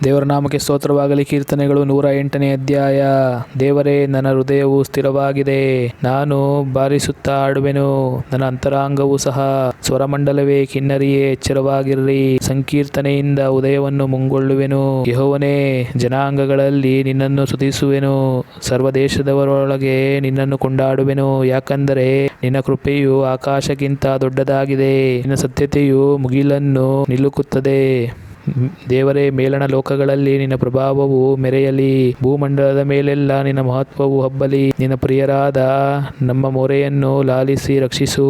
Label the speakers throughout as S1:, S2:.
S1: ದೇವರ ನಾಮಕ್ಕೆ ಸ್ತೋತ್ರವಾಗಲಿ. ಕೀರ್ತನೆಗಳು 108ನೇ ಅಧ್ಯಾಯ. ದೇವರೇ, ನನ್ನ ಹೃದಯವು ಸ್ಥಿರವಾಗಿದೆ, ನಾನು ಬಾರಿಸುತ್ತಾ ಆಡುವೆನು. ನನ್ನ ಅಂತರಾಂಗವೂ ಸಹ ಸ್ವರಮಂಡಲವೇ, ಕಿನ್ನರಿಯೇ, ಎಚ್ಚರವಾಗಿರ್ರಿ. ಸಂಕೀರ್ತನೆಯಿಂದ ಉದಯವನ್ನು ಮುಂಗೊಳ್ಳುವೆನು. ಯೆಹೋವನೇ, ಜನಾಂಗಗಳಲ್ಲಿ ನಿನ್ನನ್ನು ಸ್ತುತಿಸುವೆನು, ಸರ್ವದೇಶದವರೊಳಗೆ ನಿನ್ನನ್ನು ಕೊಂಡಾಡುವೆನು. ಯಾಕಂದರೆ ನಿನ್ನ ಕೃಪೆಯು ಆಕಾಶಕ್ಕಿಂತ ದೊಡ್ಡದಾಗಿದೆ, ನಿನ್ನ ಸತ್ಯತೆಯು ಮುಗಿಲನ್ನು ನಿಲುಕುತ್ತದೆ. ದೇವರೇ, ಮೇಲಣ ಲೋಕಗಳಲ್ಲಿ ನಿನ್ನ ಪ್ರಭಾವವು ಮೆರೆಯಲಿ, ಭೂಮಂಡಲದ ಮೇಲೆಲ್ಲ ನಿನ್ನ ಮಹತ್ವವು ಹಬ್ಬಲಿ. ನಿನ್ನ ಪ್ರಿಯರಾದ ನಮ್ಮ ಮೊರೆಯನ್ನು ಲಾಲಿಸಿ ರಕ್ಷಿಸು.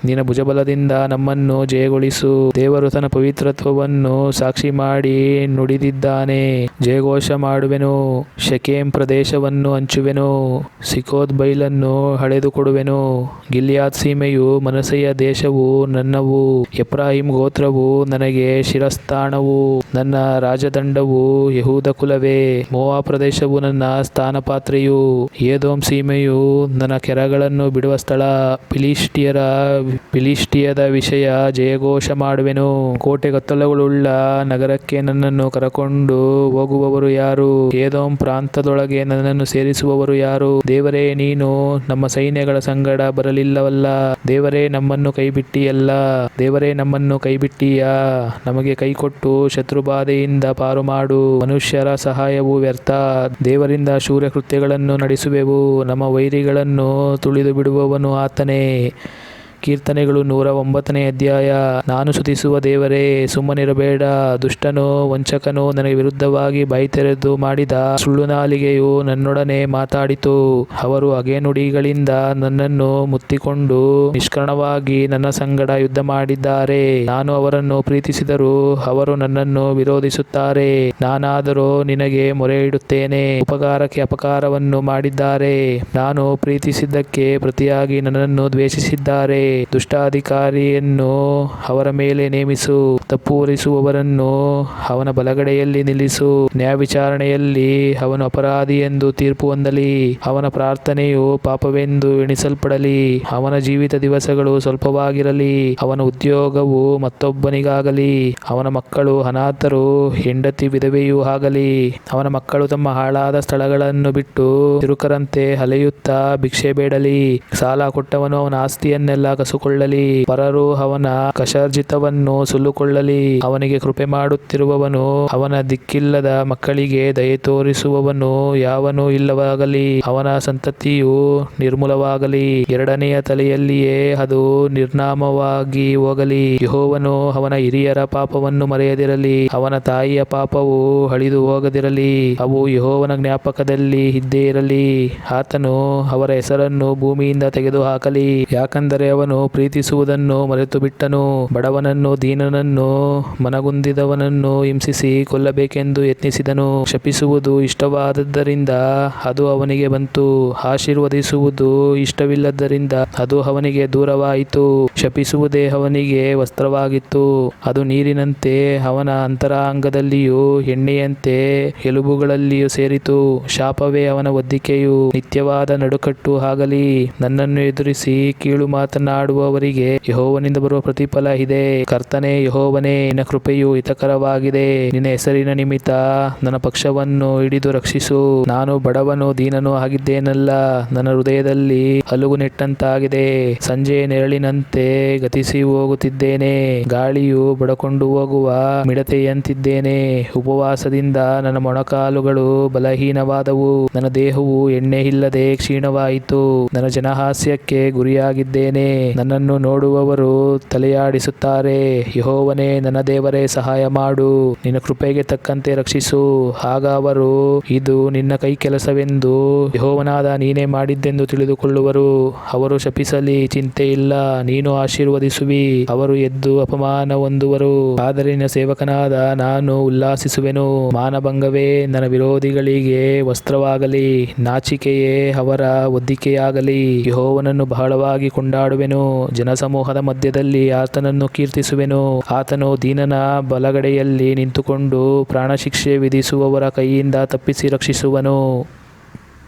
S1: ನಿನ್ನ ಭುಜಬಲದಿಂದ ನಮ್ಮನ್ನು ಜಯಗೊಳಿಸು. ದೇವರು ತನ್ನ ಪವಿತ್ರತ್ವವನ್ನು ಸಾಕ್ಷಿ ಮಾಡಿ ನುಡಿದಿದ್ದಾನೆ. ಜಯಘೋಷ ಮಾಡುವೆನು, ಶೆಕೆಮ್ ಪ್ರದೇಶವನ್ನು ಹಂಚುವೆನು, ಸಿಕೋತ್ ಬೈಲನ್ನು ಹಳೆದು ಕೊಡುವೆನು. ಗಿಲ್ಯಾದ್ ಸೀಮೆಯು ಮನಸ್ಸೆಯ ದೇಶವು ನನ್ನವು, ಎಫ್ರಾಯೀಮ್ ಗೋತ್ರವು ನನಗೆ ಶಿರಸ್ಥಾನವು. ನನ್ನ ರಾಜದಂಡವು ಯೆಹೂದ ಕುಲವೇ, ಮೋವಾಬ್ ಪ್ರದೇಶವು ನನ್ನ ಸ್ಥಾನಪಾತ್ರೆಯು. ಏದೋಮ್ ಸೀಮೆಯು ನನ್ನ ಕೆರಗಳನ್ನು ಬಿಡುವ ಸ್ಥಳ. ಫಿಲಿಷ್ಟಿಯದ ವಿಷಯ ಜಯಘೋಷ ಮಾಡುವೆನು. ಕೋಟೆಗತ್ತಲುಗಳುಳ್ಳ ನಗರಕ್ಕೆ ನನ್ನನ್ನು ಕರಕೊಂಡು ಹೋಗುವವರು ಯಾರು? ಏದೋಮ್ ಪ್ರಾಂತದೊಳಗೆ ನನ್ನನ್ನು ಸೇರಿಸುವವರು ಯಾರು? ದೇವರೇ, ನೀನು ನಮ್ಮ ಸೈನ್ಯಗಳ ಸಂಗಡ ಬರಲಿಲ್ಲವಲ್ಲ. ದೇವರೇ, ನಮ್ಮನ್ನು ಕೈಬಿಟ್ಟಿಯಲ್ಲ. ದೇವರೇ, ನಮ್ಮನ್ನು ಕೈಬಿಟ್ಟೀಯಾ? ನಮಗೆ ಕೈಕೊಟ್ಟು ಶತ್ರುಬಾಧೆಯಿಂದ ಪಾರು ಮಾಡು. ಮನುಷ್ಯರ ಸಹಾಯವು ವ್ಯರ್ಥ. ದೇವರಿಂದ ಶೂರ ಕೃತ್ಯಗಳನ್ನು ನಡೆಸುವೆವು. ನಮ್ಮ ವೈರಿಗಳನ್ನು ತುಳಿದು ಬಿಡುವವನು ಆತನೇ. ಕೀರ್ತನೆಗಳು 109ನೇ ಅಧ್ಯಾಯ. ನಾನು ಸ್ತುತಿಸುವ ದೇವರೇ, ಸುಮ್ಮನಿರಬೇಡ. ದುಷ್ಟನೋ ವಂಚಕನೋ ನನಗೆ ವಿರುದ್ಧವಾಗಿ ಬಾಯಿ ತೆರೆದು ಮಾಡಿದ ಸುಳ್ಳು ನಾಲಿಗೆಯು ನನ್ನೊಡನೆ ಮಾತಾಡಿತು. ಅವರು ಹಗೆನುಡಿಗಳಿಂದ ನನ್ನನ್ನು ಮುತ್ತಿಕೊಂಡು ನಿಷ್ಕರಣವಾಗಿ ನನ್ನ ಸಂಗಡ ಯುದ್ಧ ಮಾಡಿದ್ದಾರೆ. ನಾನು ಅವರನ್ನು ಪ್ರೀತಿಸಿದರೂ ಅವರು ನನ್ನನ್ನು ವಿರೋಧಿಸುತ್ತಾರೆ. ನಾನಾದರೋ ನಿನಗೆ ಮೊರೆ ಇಡುತ್ತೇನೆ. ಉಪಕಾರಕ್ಕೆ ಅಪಕಾರವನ್ನು ಮಾಡಿದ್ದಾರೆ. ನಾನು ಪ್ರೀತಿಸಿದ್ದಕ್ಕೆ ಪ್ರತಿಯಾಗಿ ನನ್ನನ್ನು ದ್ವೇಷಿಸಿದ್ದಾರೆ. ದುಷ್ಟಾಧಿಕಾರಿಯನ್ನು ಅವರ ಮೇಲೆ ನೇಮಿಸು. ತಪ್ಪು ಹೊರಿಸುವವರನ್ನು ಅವನ ಬಲಗಡೆಯಲ್ಲಿ ನಿಲ್ಲಿಸು. ನ್ಯಾಯವಿಚಾರಣೆಯಲ್ಲಿ ಅವನು ಅಪರಾಧಿ ಎಂದು ತೀರ್ಪು ಹೊಂದಲಿ. ಅವನ ಪ್ರಾರ್ಥನೆಯು ಪಾಪವೆಂದು ಎಣಿಸಲ್ಪಡಲಿ. ಅವನ ಜೀವಿತ ದಿವಸಗಳು ಸ್ವಲ್ಪವಾಗಿರಲಿ. ಅವನ ಉದ್ಯೋಗವು ಮತ್ತೊಬ್ಬನಿಗಾಗಲಿ. ಅವನ ಮಕ್ಕಳು ಅನಾಥರು, ಹೆಂಡತಿ ವಿಧವೆಯೂ ಆಗಲಿ. ಅವನ ಮಕ್ಕಳು ತಮ್ಮ ಹಾಳಾದ ಸ್ಥಳಗಳನ್ನು ಬಿಟ್ಟು ತಿರುಕರಂತೆ ಅಲೆಯುತ್ತಾ ಭಿಕ್ಷೆ ಬೇಡಲಿ. ಸಾಲ ಕೊಟ್ಟವನು ಅವನ ಆಸ್ತಿಯನ್ನೆಲ್ಲ ಕಸುಕೊಳ್ಳಲಿ. ಪರರು ಅವನ ಕಷರ್ಜಿತವನ್ನು ಸುಲ್ಲುಕೊಳ್ಳಲಿ. ಅವನಿಗೆ ಕೃಪೆ ಮಾಡುತ್ತಿರುವವನು, ಅವನ ದಿಕ್ಕಿಲ್ಲದ ಮಕ್ಕಳಿಗೆ ದಯೆ ತೋರಿಸುವವನು ಯಾವನೂ ಇಲ್ಲವಾಗಲಿ. ಅವನ ಸಂತತಿಯು ನಿರ್ಮೂಲವಾಗಲಿ. ಎರಡನೆಯ ತಲೆಯಲ್ಲಿಯೇ ಅದು ನಿರ್ನಾಮವಾಗಿ ಹೋಗಲಿ. ಯೆಹೋವನು ಅವನ ಹಿರಿಯರ ಪಾಪವನ್ನು ಮರೆಯದಿರಲಿ. ಅವನ ತಾಯಿಯ ಪಾಪವು ಅಳಿದು ಹೋಗದಿರಲಿ. ಅವು ಯೆಹೋವನ ಜ್ಞಾಪಕದಲ್ಲಿ ಇದ್ದೇ ಇರಲಿ. ಆತನು ಅವರ ಹೆಸರನ್ನು ಭೂಮಿಯಿಂದ ತೆಗೆದುಹಾಕಲಿ. ಯಾಕಂದರೆ ಅವನು ಪ್ರೀತಿಸುವುದನ್ನು ಮರೆತು ಬಿಟ್ಟನು. ಬಡವನನ್ನು, ದೀನನನ್ನು, ಮನಗುಂದಿದವನನ್ನು ಹಿಂಸಿಸಿ ಕೊಲ್ಲಬೇಕೆಂದು ಯತ್ನಿಸಿದನು. ಶಪಿಸುವುದು ಇಷ್ಟವಾದದ್ದರಿಂದ ಅದು ಅವನಿಗೆ ಬಂತು. ಆಶೀರ್ವದಿಸುವುದು ಇಷ್ಟವಿಲ್ಲದ್ದರಿಂದ ಅದು ಅವನಿಗೆ ದೂರವಾಯಿತು. ಶಪಿಸುವುದೇ ಅವನಿಗೆ ವಸ್ತ್ರವಾಗಿತ್ತು. ಅದು ನೀರಿನಂತೆ ಅವನ ಅಂತರಾಂಗದಲ್ಲಿಯೂ ಎಣ್ಣೆಯಂತೆ ಎಲುಬುಗಳಲ್ಲಿಯೂ ಸೇರಿತು. ಶಾಪವೇ ಅವನ ಹೊದಿಕೆಯು. ನಿತ್ಯವಾದ ನಡುಕಟ್ಟು ಆಗಲಿ. ನನ್ನನ್ನು ಎದುರಿಸಿ ಕೀಳು ಮಾತನಾಡುವವರಿಗೆ ಯೆಹೋವನಿಂದ ಬರುವ ಪ್ರತಿಫಲ ಇದೆ. ಕರ್ತನೇ, ಯೆಹೋವನೇ, ನಿನ್ನ ಕೃಪೆಯು ಹಿತಕರವಾಗಿದೆ. ನಿನ್ನ ಹೆಸರಿನ ನಿಮಿತ್ತ ನನ್ನ ಪಕ್ಷವನ್ನು ಹಿಡಿದು ರಕ್ಷಿಸು. ನಾನು ಬಡವನೂ ದೀನನೂ ಆಗಿದ್ದೇನಲ್ಲ. ನನ್ನ ಹೃದಯದಲ್ಲಿ ಅಲುಗು ನೆಟ್ಟಂತಾಗಿದೆ. ಸಂಜೆಯ ನೆರಳಿನಂತೆ ಗತಿಸಿ ಹೋಗುತ್ತಿದ್ದೇನೆ. ಗಾಳಿಯು ಬಡಕೊಂಡು ಹೋಗುವ ಮಿಡತೆಯಂತಿದ್ದೇನೆ. ಉಪವಾಸದಿಂದ ನನ್ನ ಮೊಣಕಾಲುಗಳು ಬಲಹೀನವಾದವು. ನನ್ನ ದೇಹವು ಎಣ್ಣೆ ಇಲ್ಲದೆ ಕ್ಷೀಣವಾಯಿತು. ನನ್ನ ಜನಹಾಸ್ಯಕ್ಕೆ ಗುರಿಯಾಗಿದ್ದೇನೆ. ನನ್ನನ್ನು ನೋಡುವವರು ತಲೆಯಾಡಿಸುತ್ತಾರೆ. ಯೆಹೋವನೇ, ನನ್ನ ದೇವರೇ, ಸಹಾಯ ಮಾಡು. ನಿನ್ನ ಕೃಪೆಗೆ ತಕ್ಕಂತೆ ರಕ್ಷಿಸು. ಆಗ ಅವರು ಇದು ನಿನ್ನ ಕೈ ಕೆಲಸವೆಂದು, ಯೆಹೋವನಾದ ನೀನೇ ಮಾಡಿದ್ದೆಂದು ತಿಳಿದುಕೊಳ್ಳುವರು. ಅವರು ಶಪಿಸಲಿ, ಚಿಂತೆ ಇಲ್ಲ. ನೀನು ಆಶೀರ್ವದಿಸುವಿ, ಅವರು ಎದ್ದು ಅಪಮಾನ ಹೊಂದುವರು. ಆದರೆ ನಿನ್ನ ಸೇವಕನಾದ ನಾನು ಉಲ್ಲಾಸಿಸುವೆನು. ಮಾನಭಂಗವೇ ನನ್ನ ವಿರೋಧಿಗಳಿಗೆ ವಸ್ತ್ರವಾಗಲಿ. ನಾಚಿಕೆಯೇ ಅವರ ಹೊದಿಕೆಯಾಗಲಿ. ಯೆಹೋವನನ್ನು ಬಹಳವಾಗಿ ಕೊಂಡಾಡುವೆನು. ಜನಸಮೂಹದ ಮಧ್ಯದಲ್ಲಿ ಆತನನ್ನು ಕೀರ್ತಿಸುವೆನು. ಆತನು ದೀನನ ಬಲಗಡೆಯಲ್ಲಿ ನಿಂತುಕೊಂಡು ಪ್ರಾಣಶಿಕ್ಷೆ ವಿಧಿಸುವವರ ಕೈಯಿಂದ ತಪ್ಪಿಸಿ ರಕ್ಷಿಸುವನು.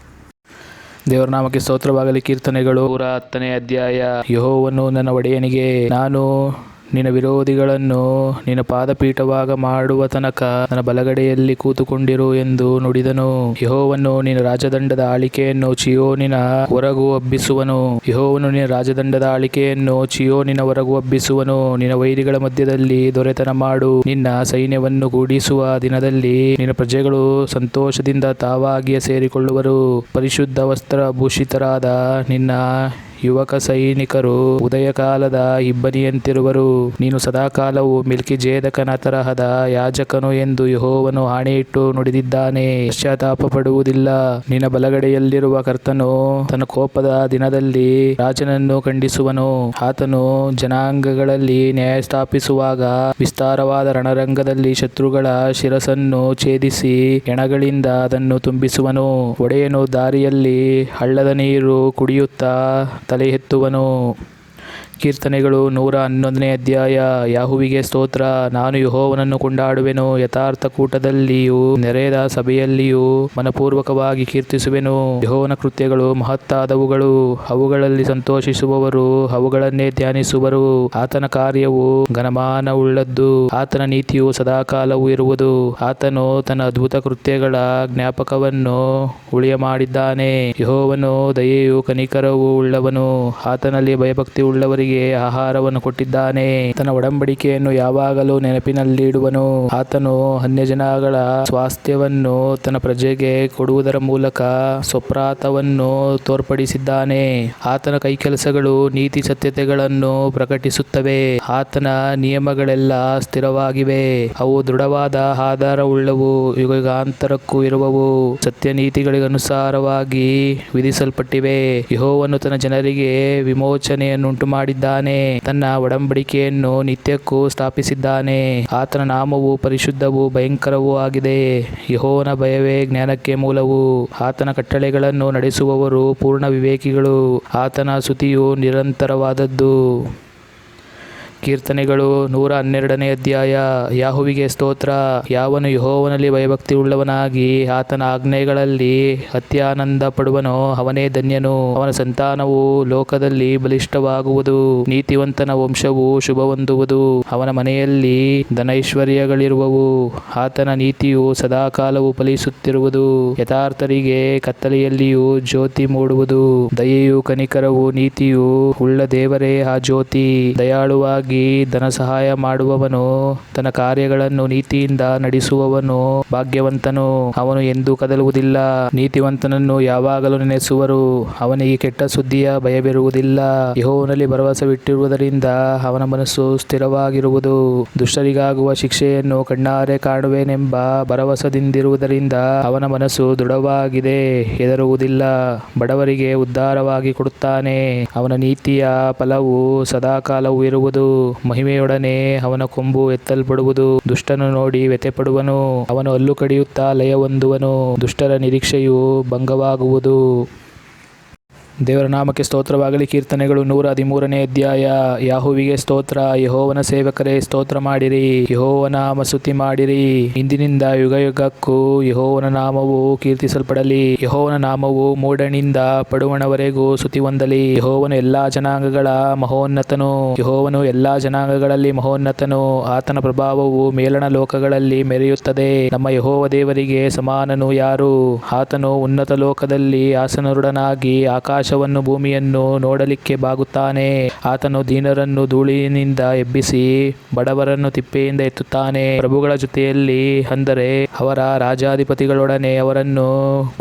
S1: ದೇವರ ನಾಮಕ್ಕೆ ಸ್ತೋತ್ರವಾಗಲಿ. ಕೀರ್ತನೆಗಳು 110ನೇ ಅಧ್ಯಾಯ. ಯೆಹೋವನು ನನ್ನ ಒಡೆಯನಿಗೆ, ನಾನು ನಿನ್ನ ವಿರೋಧಿಗಳನ್ನು ನಿನ್ನ ಪಾದಪೀಠವಾಗ ಮಾಡುವ ತನಕ ನನ್ನ ಬಲಗಡೆಯಲ್ಲಿ ಕೂತುಕೊಂಡಿರು ಎಂದು ನುಡಿದನು. ಯೆಹೋವನು ನಿನ್ನ ರಾಜದಂಡದ ಆಳಿಕೆಯನ್ನು ಚೀಯೋನಿನ ಹೊರಗೂ ಹಬ್ಬಿಸುವನು. ಯೆಹೋವನು ನಿನ್ನ ರಾಜದಂಡದ ಆಳಿಕೆಯನ್ನು ಚೀಯೋನಿನ ಹೊರಗೂ ಹಬ್ಬಿಸುವನು. ನಿನ್ನ ವೈರಿಗಳ ಮಧ್ಯದಲ್ಲಿ ದೊರೆತನ ಮಾಡು. ನಿನ್ನ ಸೈನ್ಯವನ್ನು ಕೂಡಿಸುವ ದಿನದಲ್ಲಿ ನಿನ್ನ ಪ್ರಜೆಗಳು ಸಂತೋಷದಿಂದ ತಾವಾಗಿಯೇ ಸೇರಿಕೊಳ್ಳುವರು. ಪರಿಶುದ್ಧ ವಸ್ತ್ರಭೂಷಿತರಾದ ನಿನ್ನ ಯುವಕ ಸೈನಿಕರು ಉದಯಕಾಲದ ಇಬ್ಬನಿಯಂತಿರುವರು. ನೀನು ಸದಾಕಾಲವು ಮೆಲ್ಕಿಜೇದಕನ ತರಹದ ಯಾಜಕನು ಎಂದು ಯೆಹೋವನು ಆಣೆಯಿಟ್ಟು ನುಡಿದಿದ್ದಾನೆ. ಪಶ್ಚಾತ್ತಾಪ ಪಡುವುದಿಲ್ಲ. ನಿನ್ನ ಬಲಗಡೆಯಲ್ಲಿರುವ ಕರ್ತನು ತನ್ನ ಕೋಪದ ದಿನದಲ್ಲಿ ರಾಜನನ್ನು ಖಂಡಿಸುವನು. ಆತನು ಜನಾಂಗಗಳಲ್ಲಿ ನ್ಯಾಯ ಸ್ಥಾಪಿಸುವಾಗ ವಿಸ್ತಾರವಾದ ರಣರಂಗದಲ್ಲಿ ಶತ್ರುಗಳ ಶಿರಸ್ಸನ್ನು ಛೇದಿಸಿ ಹೆಣಗಳಿಂದ ಅದನ್ನು ತುಂಬಿಸುವನು. ಒಡೆಯನು ದಾರಿಯಲ್ಲಿ ಹಳ್ಳದ ನೀರು ಕುಡಿಯುತ್ತಾ ತಲೆ ಎತ್ತುವನು. ಕೀರ್ತನೆಗಳು 111ನೇ ಅಧ್ಯಾಯ. ಯೆಹೋವನಿಗೆ ಸ್ತೋತ್ರ. ನಾನು ಯೆಹೋವನನ್ನು ಕೊಂಡಾಡುವೆನು. ಯಥಾರ್ಥ ಕೂಟದಲ್ಲಿಯೂ ನೆರೆದ ಸಭೆಯಲ್ಲಿಯೂ ಮನಪೂರ್ವಕವಾಗಿ ಕೀರ್ತಿಸುವೆನು. ಯೆಹೋವನ ಕೃತ್ಯಗಳು ಮಹತ್ತಾದವುಗಳು. ಅವುಗಳಲ್ಲಿ ಸಂತೋಷಿಸುವವರು ಅವುಗಳನ್ನೇ ಧ್ಯಾನಿಸುವರು. ಆತನ ಕಾರ್ಯವು ಘನಮಾನವುಳ್ಳದ್ದು. ಆತನ ನೀತಿಯು ಸದಾಕಾಲವೂ ಇರುವುದು. ಆತನು ತನ್ನ ಅದ್ಭುತ ಕೃತ್ಯಗಳ ಜ್ಞಾಪಕವನ್ನು ಉಳಿಯಮಾಡಿದ್ದಾನೆ. ಯೆಹೋವನು ದಯೆಯೂ ಕನಿಕರವೂ ಉಳ್ಳವನು. ಆತನಲ್ಲಿ ಭಯಭಕ್ತಿ ಉಳ್ಳವರಿಗೆ ಆಹಾರವನ್ನು ಕೊಟ್ಟಿದ್ದಾನೆ. ತನ್ನ ಒಡಂಬಡಿಕೆಯನ್ನು ಯಾವಾಗಲೂ ನೆನಪಿನಲ್ಲಿಡುವನು. ಆತನು ಅನ್ಯಜನಗಳ ಸ್ವಾಸ್ಥ್ಯವನ್ನು ತನ್ನ ಪ್ರಜೆಗೆ ಕೊಡುವುದರ ಮೂಲಕ ಸ್ವಪ್ರಾತವನ್ನು ತೋರ್ಪಡಿಸಿದ್ದಾನೆ. ಆತನ ಕೈಕೆಲಸಗಳು ನೀತಿ ಸತ್ಯತೆಗಳನ್ನು ಪ್ರಕಟಿಸುತ್ತವೆ. ಆತನ ನಿಯಮಗಳೆಲ್ಲ ಸ್ಥಿರವಾಗಿವೆ. ಅವು ದೃಢವಾದ ಆಧಾರವುಳ್ಳವು. ಯುಗಾಂತರಕ್ಕೂ ಇರುವವು. ಸತ್ಯ ನೀತಿಗಳಿಗನುಸಾರವಾಗಿ ವಿಧಿಸಲ್ಪಟ್ಟಿವೆ. ಯೆಹೋವನು ತನ್ನ ಜನರಿಗೆ ವಿಮೋಚನೆಯನ್ನುಂಟು ಮಾಡಿದ್ದಾನೆ. ತನ್ನ ಒಡಂಬಡಿಕೆಯನ್ನು ನಿತ್ಯಕ್ಕೂ ಸ್ಥಾಪಿಸಿದ್ದಾನೆ. ಆತನ ನಾಮವು ಪರಿಶುದ್ಧವೂ ಭಯಂಕರವೂ ಆಗಿದೆ. ಯೆಹೋವನ ಭಯವೇ ಜ್ಞಾನಕ್ಕೆ ಮೂಲವು. ಆತನ ಕಟ್ಟಳೆಗಳನ್ನು ನಡೆಸುವವರು ಪೂರ್ಣ ವಿವೇಕಿಗಳು. ಆತನ ಸ್ತುತಿಯು ನಿರಂತರವಾದದ್ದು. ಕೀರ್ತನೆಗಳು 112ನೇ ಅಧ್ಯಾಯ. ಯೆಹೋವನಿಗೆ ಸ್ತೋತ್ರ. ಯಾವನು ಯೆಹೋವನಲ್ಲಿ ಭಯಭಕ್ತಿ ಉಳ್ಳವನಾಗಿ ಆತನ ಆಜ್ಞೆಗಳಲ್ಲಿ ಅತ್ಯಾನಂದ ಪಡುವನೋ ಅವನೇ ಧನ್ಯನು. ಅವನ ಸಂತಾನವು ಲೋಕದಲ್ಲಿ ಬಲಿಷ್ಠವಾಗುವುದು. ನೀತಿವಂತನ ವಂಶವು ಶುಭಹೊಂದುವುದು. ಅವನ ಮನೆಯಲ್ಲಿ ಧನೈಶ್ವರ್ಯಗಳಿರುವವು. ಆತನ ನೀತಿಯು ಸದಾಕಾಲವೂ ಫಲಿಸುತ್ತಿರುವುದು. ಯಥಾರ್ಥರಿಗೆ ಕತ್ತಲೆಯಲ್ಲಿಯೂ ಜ್ಯೋತಿ ಮೂಡುವುದು. ದಯೆಯೂ ಕನಿಕರವೂ ನೀತಿಯೂ ಉಳ್ಳ ದೇವರೇ ಆ ಜ್ಯೋತಿ. ದಯಾಳುವಾಗಿ ಧನ ಸಹಾಯ ಮಾಡುವವನು, ತನ್ನ ಕಾರ್ಯಗಳನ್ನು ನೀತಿಯಿಂದ ನಡೆಸುವವನು ಭಾಗ್ಯವಂತನು. ಅವನು ಎಂದೂ ಕದಲುವುದಿಲ್ಲ. ನೀತಿವಂತನನ್ನು ಯಾವಾಗಲೂ ನೆನೆಸುವರು. ಅವನಿಗೆ ಕೆಟ್ಟ ಸುದ್ದಿಯ ಭಯವಿರುವುದಿಲ್ಲ. ಯೆಹೋವನಲ್ಲಿ ಭರವಸವಿಟ್ಟಿರುವುದರಿಂದ ಅವನ ಮನಸ್ಸು ಸ್ಥಿರವಾಗಿರುವುದು. ದುಷ್ಟರಿಗಾಗುವ ಶಿಕ್ಷೆಯನ್ನು ಕಣ್ಣಾರೆ ಕಾಣುವೆನೆಂಬ ಭರವಸದಿಂದಿರುವುದರಿಂದ ಅವನ ಮನಸ್ಸು ದೃಢವಾಗಿದೆ, ಹೆದರುವುದಿಲ್ಲ. ಬಡವರಿಗೆ ಉದ್ಧಾರವಾಗಿ ಕೊಡುತ್ತಾನೆ. ಅವನ ನೀತಿಯ ಫಲವು ಸದಾಕಾಲವೂ ಇರುವುದು. ಮಹಿಮೆಯೊಡನೆ ಅವನ ಕೊಂಬು ಎತ್ತಲ್ಪಡುವುದು. ದುಷ್ಟನು ನೋಡಿ ವ್ಯಥೆಪಡುವನು. ಅವನು ಹಲ್ಲು ಕಡಿಯುತ್ತಾ ಲಯ ಹೊಂದುವನು. ದುಷ್ಟರ ನಿರೀಕ್ಷೆಯು ಭಂಗವಾಗುವುದು. ದೇವರ ನಾಮಕ್ಕೆ ಸ್ತೋತ್ರವಾಗಲಿ. ಕೀರ್ತನೆಗಳು 113ನೇ ಅಧ್ಯಾಯ. ಯೆಹೋವನಿಗೆ ಸ್ತೋತ್ರ. ಯೆಹೋವನ ಸೇವಕರೇ ಸ್ತೋತ್ರ ಮಾಡಿರಿ. ಯೆಹೋವನ ನಾಮ ಸ್ತುತಿ ಮಾಡಿರಿ. ಇಂದಿನಿಂದ ಯುಗಯುಗಕ್ಕೂ ಯೆಹೋವನ ನಾಮವು ಕೀರ್ತಿಸಲ್ಪಡಲಿ. ಯೆಹೋವನ ನಾಮವು ಮೂಡಣಿಂದ ಪಡುವಣವರೆಗೂ ಸ್ತುತಿ ಹೊಂದಲಿ. ಯೆಹೋವನು ಎಲ್ಲಾ ಜನಾಂಗಗಳ ಮಹೋನ್ನತನು. ಯೆಹೋವನು ಎಲ್ಲಾ ಜನಾಂಗಗಳಲ್ಲಿ ಮಹೋನ್ನತನು. ಆತನ ಪ್ರಭಾವವು ಮೇಲಣ ಲೋಕಗಳಲ್ಲಿ ಮೆರೆಯುತ್ತದೆ. ನಮ್ಮ ಯೆಹೋವ ದೇವರಿಗೆ ಸಮಾನನು ಯಾರು? ಆತನು ಉನ್ನತ ಲೋಕದಲ್ಲಿ ಆಸೀನರುಡನಾಗಿ ಆಕಾಶವನ್ನು ಭೂಮಿಯನ್ನು ನೋಡಲಿಕ್ಕೆ ಬಾಗುತ್ತಾನೆ. ಆತನು ದೀನರನ್ನು ಧೂಳಿನಿಂದ ಎಬ್ಬಿಸಿ ಬಡವರನ್ನು ತಿಪ್ಪೆಯಿಂದ ಎತ್ತುತ್ತಾನೆ. ಪ್ರಭುಗಳ ಜೊತೆಯಲ್ಲಿ, ಅಂದರೆ ಅವರ ರಾಜಾಧಿಪತಿಗಳೊಡನೆ ಅವರನ್ನು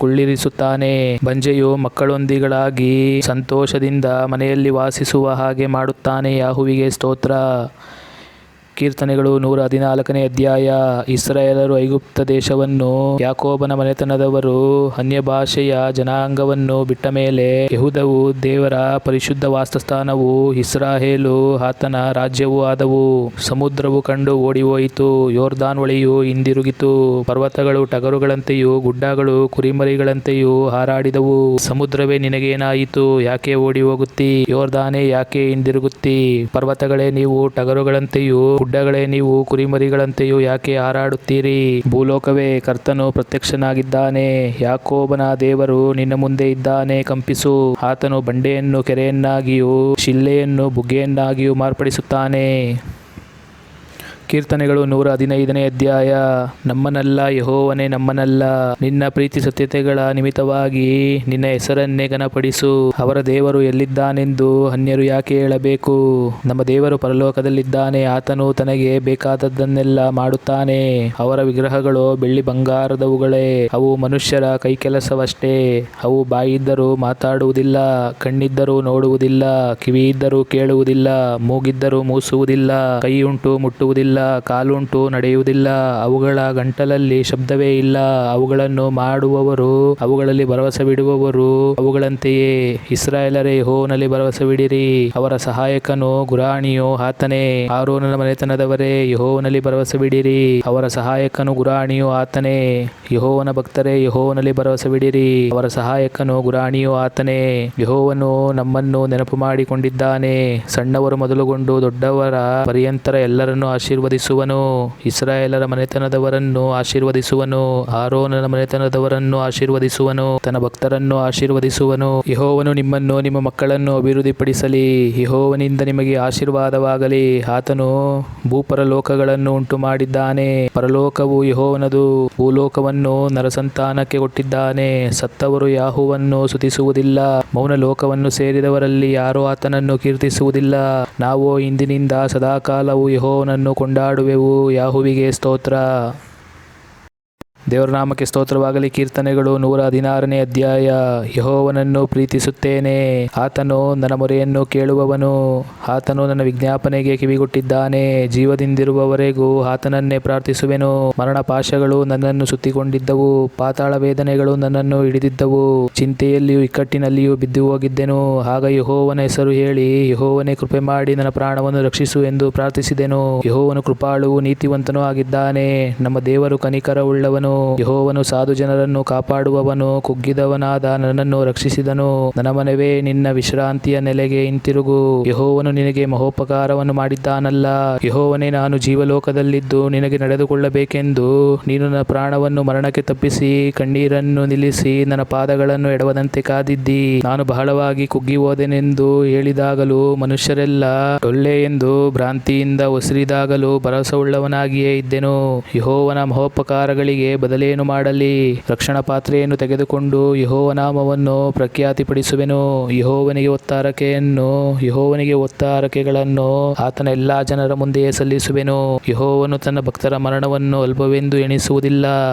S1: ಕುಳ್ಳಿರಿಸುತ್ತಾನೆ. ಬಂಜೆಯು ಮಕ್ಕಳೊಂದಿಗಳಾಗಿ ಸಂತೋಷದಿಂದ ಮನೆಯಲ್ಲಿ ವಾಸಿಸುವ ಹಾಗೆ ಮಾಡುತ್ತಾನೆ. ಯೆಹೋವನಿಗೆ ಸ್ತೋತ್ರ. ಕೀರ್ತನೆಗಳು 114ನೇ ಅಧ್ಯಾಯ. ಇಸ್ರಾಯೇಲರು ಐಗುಪ್ತ ದೇಶವನ್ನು, ಯಾಕೋಬನ ಮನೆತನದವರು ಅನ್ಯಭಾಷೆಯ ಜನಾಂಗವನ್ನು ಬಿಟ್ಟ ಮೇಲೆ, ಯೆಹೂದವು ದೇವರ ಪರಿಶುದ್ಧ ವಾಸಸ್ಥಾನವೂ ಇಸ್ರಾಯೇಲು ಆತನ ರಾಜ್ಯವೂ ಆದವು. ಸಮುದ್ರವು ಕಂಡು ಓಡಿಹೋಯಿತು. ಯೊರ್ದಾನ್ ಹೊಳೆಯು ಹಿಂದಿರುಗಿತು. ಪರ್ವತಗಳು ಟಗರುಗಳಂತೆಯೂ ಗುಡ್ಡಗಳು ಕುರಿಮರಿಗಳಂತೆಯೂ ಹಾರಾಡಿದವು. ಸಮುದ್ರವೇ ನಿನಗೇನಾಯಿತು? ಯಾಕೆ ಓಡಿ ಹೋಗುತ್ತಿ? ಯೊರ್ದಾನೇ ಯಾಕೆ ಹಿಂದಿರುಗುತ್ತಿ? ಪರ್ವತಗಳೇ ನೀವು ಟಗರುಗಳಂತೆಯೂ ಗುಡ್ಡಗಳೇ, ನೀವು ಕುರಿಮರಿಗಳಂತೆಯೂ ಯಾಕೆ ಹಾರಾಡುತ್ತೀರಿ? ಭೂಲೋಕವೇ, ಕರ್ತನು ಪ್ರತ್ಯಕ್ಷನಾಗಿದ್ದಾನೆ. ಯಾಕೋಬನ ದೇವರು ನಿನ್ನ ಮುಂದೆ ಇದ್ದಾನೆ, ಕಂಪಿಸು. ಆತನು ಬಂಡೆಯನ್ನು ಕೆರೆಯನ್ನಾಗಿಯೂ ಶಿಲೆಯನ್ನು ಬುಗ್ಗೆಯನ್ನಾಗಿಯೂ ಮಾರ್ಪಡಿಸುತ್ತಾನೆ. ಕೀರ್ತನೆಗಳು 115ನೇ ಅಧ್ಯಾಯ. ನಮ್ಮನ್ನಲ್ಲ ಯೆಹೋವನೇ, ನಮ್ಮನ್ನಲ್ಲ. ನಿನ್ನ ಪ್ರೀತಿ ಸತ್ಯತೆಗಳ ನಿಮಿತ್ತವಾಗಿ ನಿನ್ನ ಹೆಸರನ್ನೇ ಘನಪಡಿಸು. ಅವರ ದೇವರು ಎಲ್ಲಿದ್ದಾನೆಂದು ಅನ್ಯರು ಯಾಕೆ ಹೇಳಬೇಕು? ನಮ್ಮ ದೇವರು ಪರಲೋಕದಲ್ಲಿದ್ದಾನೆ. ಆತನು ತನಗೆ ಬೇಕಾದದ್ದನ್ನೆಲ್ಲ ಮಾಡುತ್ತಾನೆ. ಅವರ ವಿಗ್ರಹಗಳು ಬೆಳ್ಳಿ ಬಂಗಾರದವುಗಳೇ. ಅವು ಮನುಷ್ಯರ ಕೈಕೆಲಸವಷ್ಟೇ. ಅವು ಬಾಯಿದ್ದರೂ ಮಾತಾಡುವುದಿಲ್ಲ, ಕಣ್ಣಿದ್ದರೂ ನೋಡುವುದಿಲ್ಲ, ಕಿವಿಯಿದ್ದರೂ ಕೇಳುವುದಿಲ್ಲ, ಮೂಗಿದ್ದರೂ ಮೂಸುವುದಿಲ್ಲ, ಕೈಯುಂಟು ಮುಟ್ಟುವುದಿಲ್ಲ, ಕಾಲುಂಟು ನಡೆಯುವುದಿಲ್ಲ. ಅವುಗಳ ಗಂಟಲಲ್ಲಿ ಶಬ್ದವೇ ಇಲ್ಲ. ಅವುಗಳನ್ನು ಮಾಡುವವರು, ಅವುಗಳಲ್ಲಿ ಭರವಸವಿಡುವವರು ಅವುಗಳಂತೆಯೇ. ಇಸ್ರಾಯೇಲರೇ, ಯೆಹೋವನಲ್ಲಿ ಭರವಸವಿಡಿರಿ. ಅವರ ಸಹಾಯಕನು ಗುರಾಣಿಯು ಆತನೇ. ಆರೋನನ ಮನೆತನದವರೇ, ಯೆಹೋವನಲ್ಲಿ ಭರವಸವಿಡಿರಿ. ಅವರ ಸಹಾಯಕನು ಗುರಾಣಿಯು ಆತನೇ. ಯೆಹೋವನ ಭಕ್ತರೇ, ಯೆಹೋವನಲ್ಲಿ ಭರವಸವಿಡಿರಿ. ಅವರ ಸಹಾಯಕನು ಗುರಾಣಿಯು ಆತನೇ. ಯೆಹೋವನು ನಮ್ಮನ್ನು ನೆನಪು ಮಾಡಿಕೊಂಡಿದ್ದಾನೆ. ಸಣ್ಣವರು ಮೊದಲುಗೊಂಡು ದೊಡ್ಡವರ ಪರ್ಯಂತರ ಎಲ್ಲರನ್ನೂ ಆಶೀರ್ವದಿಸುವನು. ಇಸ್ರಾಯೇಲರ ಮನೆತನದವರನ್ನು ಆಶೀರ್ವದಿಸುವನು. ಆರೋನನ ಮನೆತನದವರನ್ನು ಆಶೀರ್ವದಿಸುವನು. ತನ್ನ ಭಕ್ತರನ್ನು ಆಶೀರ್ವದಿಸುವನು. ಯೆಹೋವನು ನಿಮ್ಮನ್ನು, ನಿಮ್ಮ ಮಕ್ಕಳನ್ನು ಅಭಿವೃದ್ಧಿಪಡಿಸಲಿ. ಯೆಹೋವನಿಂದ ನಿಮಗೆ ಆಶೀರ್ವಾದವಾಗಲಿ. ಆತನು ಭೂಪರಲೋಕಗಳನ್ನು ಉಂಟು ಮಾಡಿದ್ದಾನೆ. ಪರಲೋಕವು ಯೆಹೋವನದು, ಭೂಲೋಕವನ್ನು ನರಸಂತಾನಕ್ಕೆ ಕೊಟ್ಟಿದ್ದಾನೆ. ಸತ್ತವರು ಯಾಹೋವನನ್ನು ಸ್ತುತಿಸುವುದಿಲ್ಲ. ಮೌನ ಲೋಕವನ್ನು ಸೇರಿದವರಲ್ಲಿ ಯಾರೂ ಆತನನ್ನು ಕೀರ್ತಿಸುವುದಿಲ್ಲ. ನಾವು ಇಂದಿನಿಂದ ಸದಾಕಾಲವು ಯೆಹೋವನನ್ನು ಕೊಂಡಾಡುವೆವು. ಯಾಹುವಿಗೆ ಸ್ತೋತ್ರ. ದೇವರ ನಾಮಕ್ಕೆ ಸ್ತೋತ್ರವಾಗಲಿ. ಕೀರ್ತನೆಗಳು 116ನೇ ಅಧ್ಯಾಯ. ಯೆಹೋವನನ್ನು ಪ್ರೀತಿಸುತ್ತೇನೆ. ಆತನು ನನ್ನ ಮೊರೆಯನ್ನು ಕೇಳುವವನು. ಆತನು ನನ್ನ ವಿಜ್ಞಾಪನೆಗೆ ಕಿವಿಗೊಟ್ಟಿದ್ದಾನೆ. ಜೀವದಿಂದಿರುವವರೆಗೂ ಆತನನ್ನೇ ಪ್ರಾರ್ಥಿಸುವೆನು. ಮರಣ ಪಾಶಗಳು ನನ್ನನ್ನು ಸುತ್ತಿಕೊಂಡಿದ್ದವು. ಪಾತಾಳ ವೇದನೆಗಳು ನನ್ನನ್ನು ಹಿಡಿದಿದ್ದವು. ಚಿಂತೆಯಲ್ಲಿಯೂ ಇಕ್ಕಟ್ಟಿನಲ್ಲಿಯೂ ಬಿದ್ದು ಹೋಗಿದ್ದೆನು. ಆಗ ಯೆಹೋವನ ಹೆಸರು ಹೇಳಿ, ಯೆಹೋವನೇ, ಕೃಪೆ ಮಾಡಿ ನನ್ನ ಪ್ರಾಣವನ್ನು ರಕ್ಷಿಸು ಎಂದು ಪ್ರಾರ್ಥಿಸಿದೆನು. ಯೆಹೋವನು ಕೃಪಾಳುವು ನೀತಿವಂತನೂ ಆಗಿದ್ದಾನೆ. ನಮ್ಮ ದೇವರು ಕನಿಕರವುಳ್ಳವನು. ಯೆಹೋವನು ಸಾಧು ಜನರನ್ನು ಕಾಪಾಡುವವನು. ಕುಗ್ಗಿದವನಾದ ನನ್ನನ್ನು ರಕ್ಷಿಸಿದನು. ನನ್ನ ಮನವೇ, ನಿನ್ನ ವಿಶ್ರಾಂತಿಯ ನೆಲೆಗೆ ಹಿಂತಿರುಗು. ಯೆಹೋವನು ನಿನಗೆ ಮಹೋಪಕಾರವನ್ನು ಮಾಡಿದ್ದಾನಲ್ಲ. ಯೆಹೋವನೇ, ನಾನು ಜೀವಲೋಕದಲ್ಲಿದ್ದು ನಿನಗೆ ನಡೆದುಕೊಳ್ಳಬೇಕೆಂದು ನೀನು ನನ್ನ ಪ್ರಾಣವನ್ನು ಮರಣಕ್ಕೆ ತಪ್ಪಿಸಿ ಕಣ್ಣೀರನ್ನು ನಿಲ್ಲಿಸಿ ನನ್ನ ಪಾದಗಳನ್ನು ಎಡವದಂತೆ ಕಾದಿದ್ದಿ. ನಾನು ಬಹಳವಾಗಿ ಕುಗ್ಗಿ ಹೋದೆನೆಂದು ಹೇಳಿದಾಗಲೂ, ಮನುಷ್ಯರೆಲ್ಲ ಡೊಳ್ಳೆ ಎಂದು ಭ್ರಾಂತಿಯಿಂದ ಒಸರಿದಾಗಲೂ ಭರವಸೆಯುಳ್ಳವನಾಗಿಯೇ ಇದ್ದೆನು. ಯೆಹೋವನ ಮಹೋಪಕಾರಗಳಿಗೆ ಬದಲೇನು ಮಾಡಲಿ? ರಕ್ಷಣಾ ಪಾತ್ರೆಯನ್ನು ತೆಗೆದುಕೊಂಡು ಯೆಹೋವನಾಮವನ್ನು ಪ್ರಖ್ಯಾತಿಪಡಿಸುವೆನು. ಯೆಹೋವನಿಗೆ ಒತ್ತಾರಕೆಗಳನ್ನು ಆತನ ಎಲ್ಲಾ ಜನರ ಮುಂದೆಯೇ ಸಲ್ಲಿಸುವೆನು. ಯೆಹೋವನು ತನ್ನ ಭಕ್ತರ ಮರಣವನ್ನು ಅಲ್ಪವೆಂದು ಎಣಿಸುವುದಿಲ್ಲ.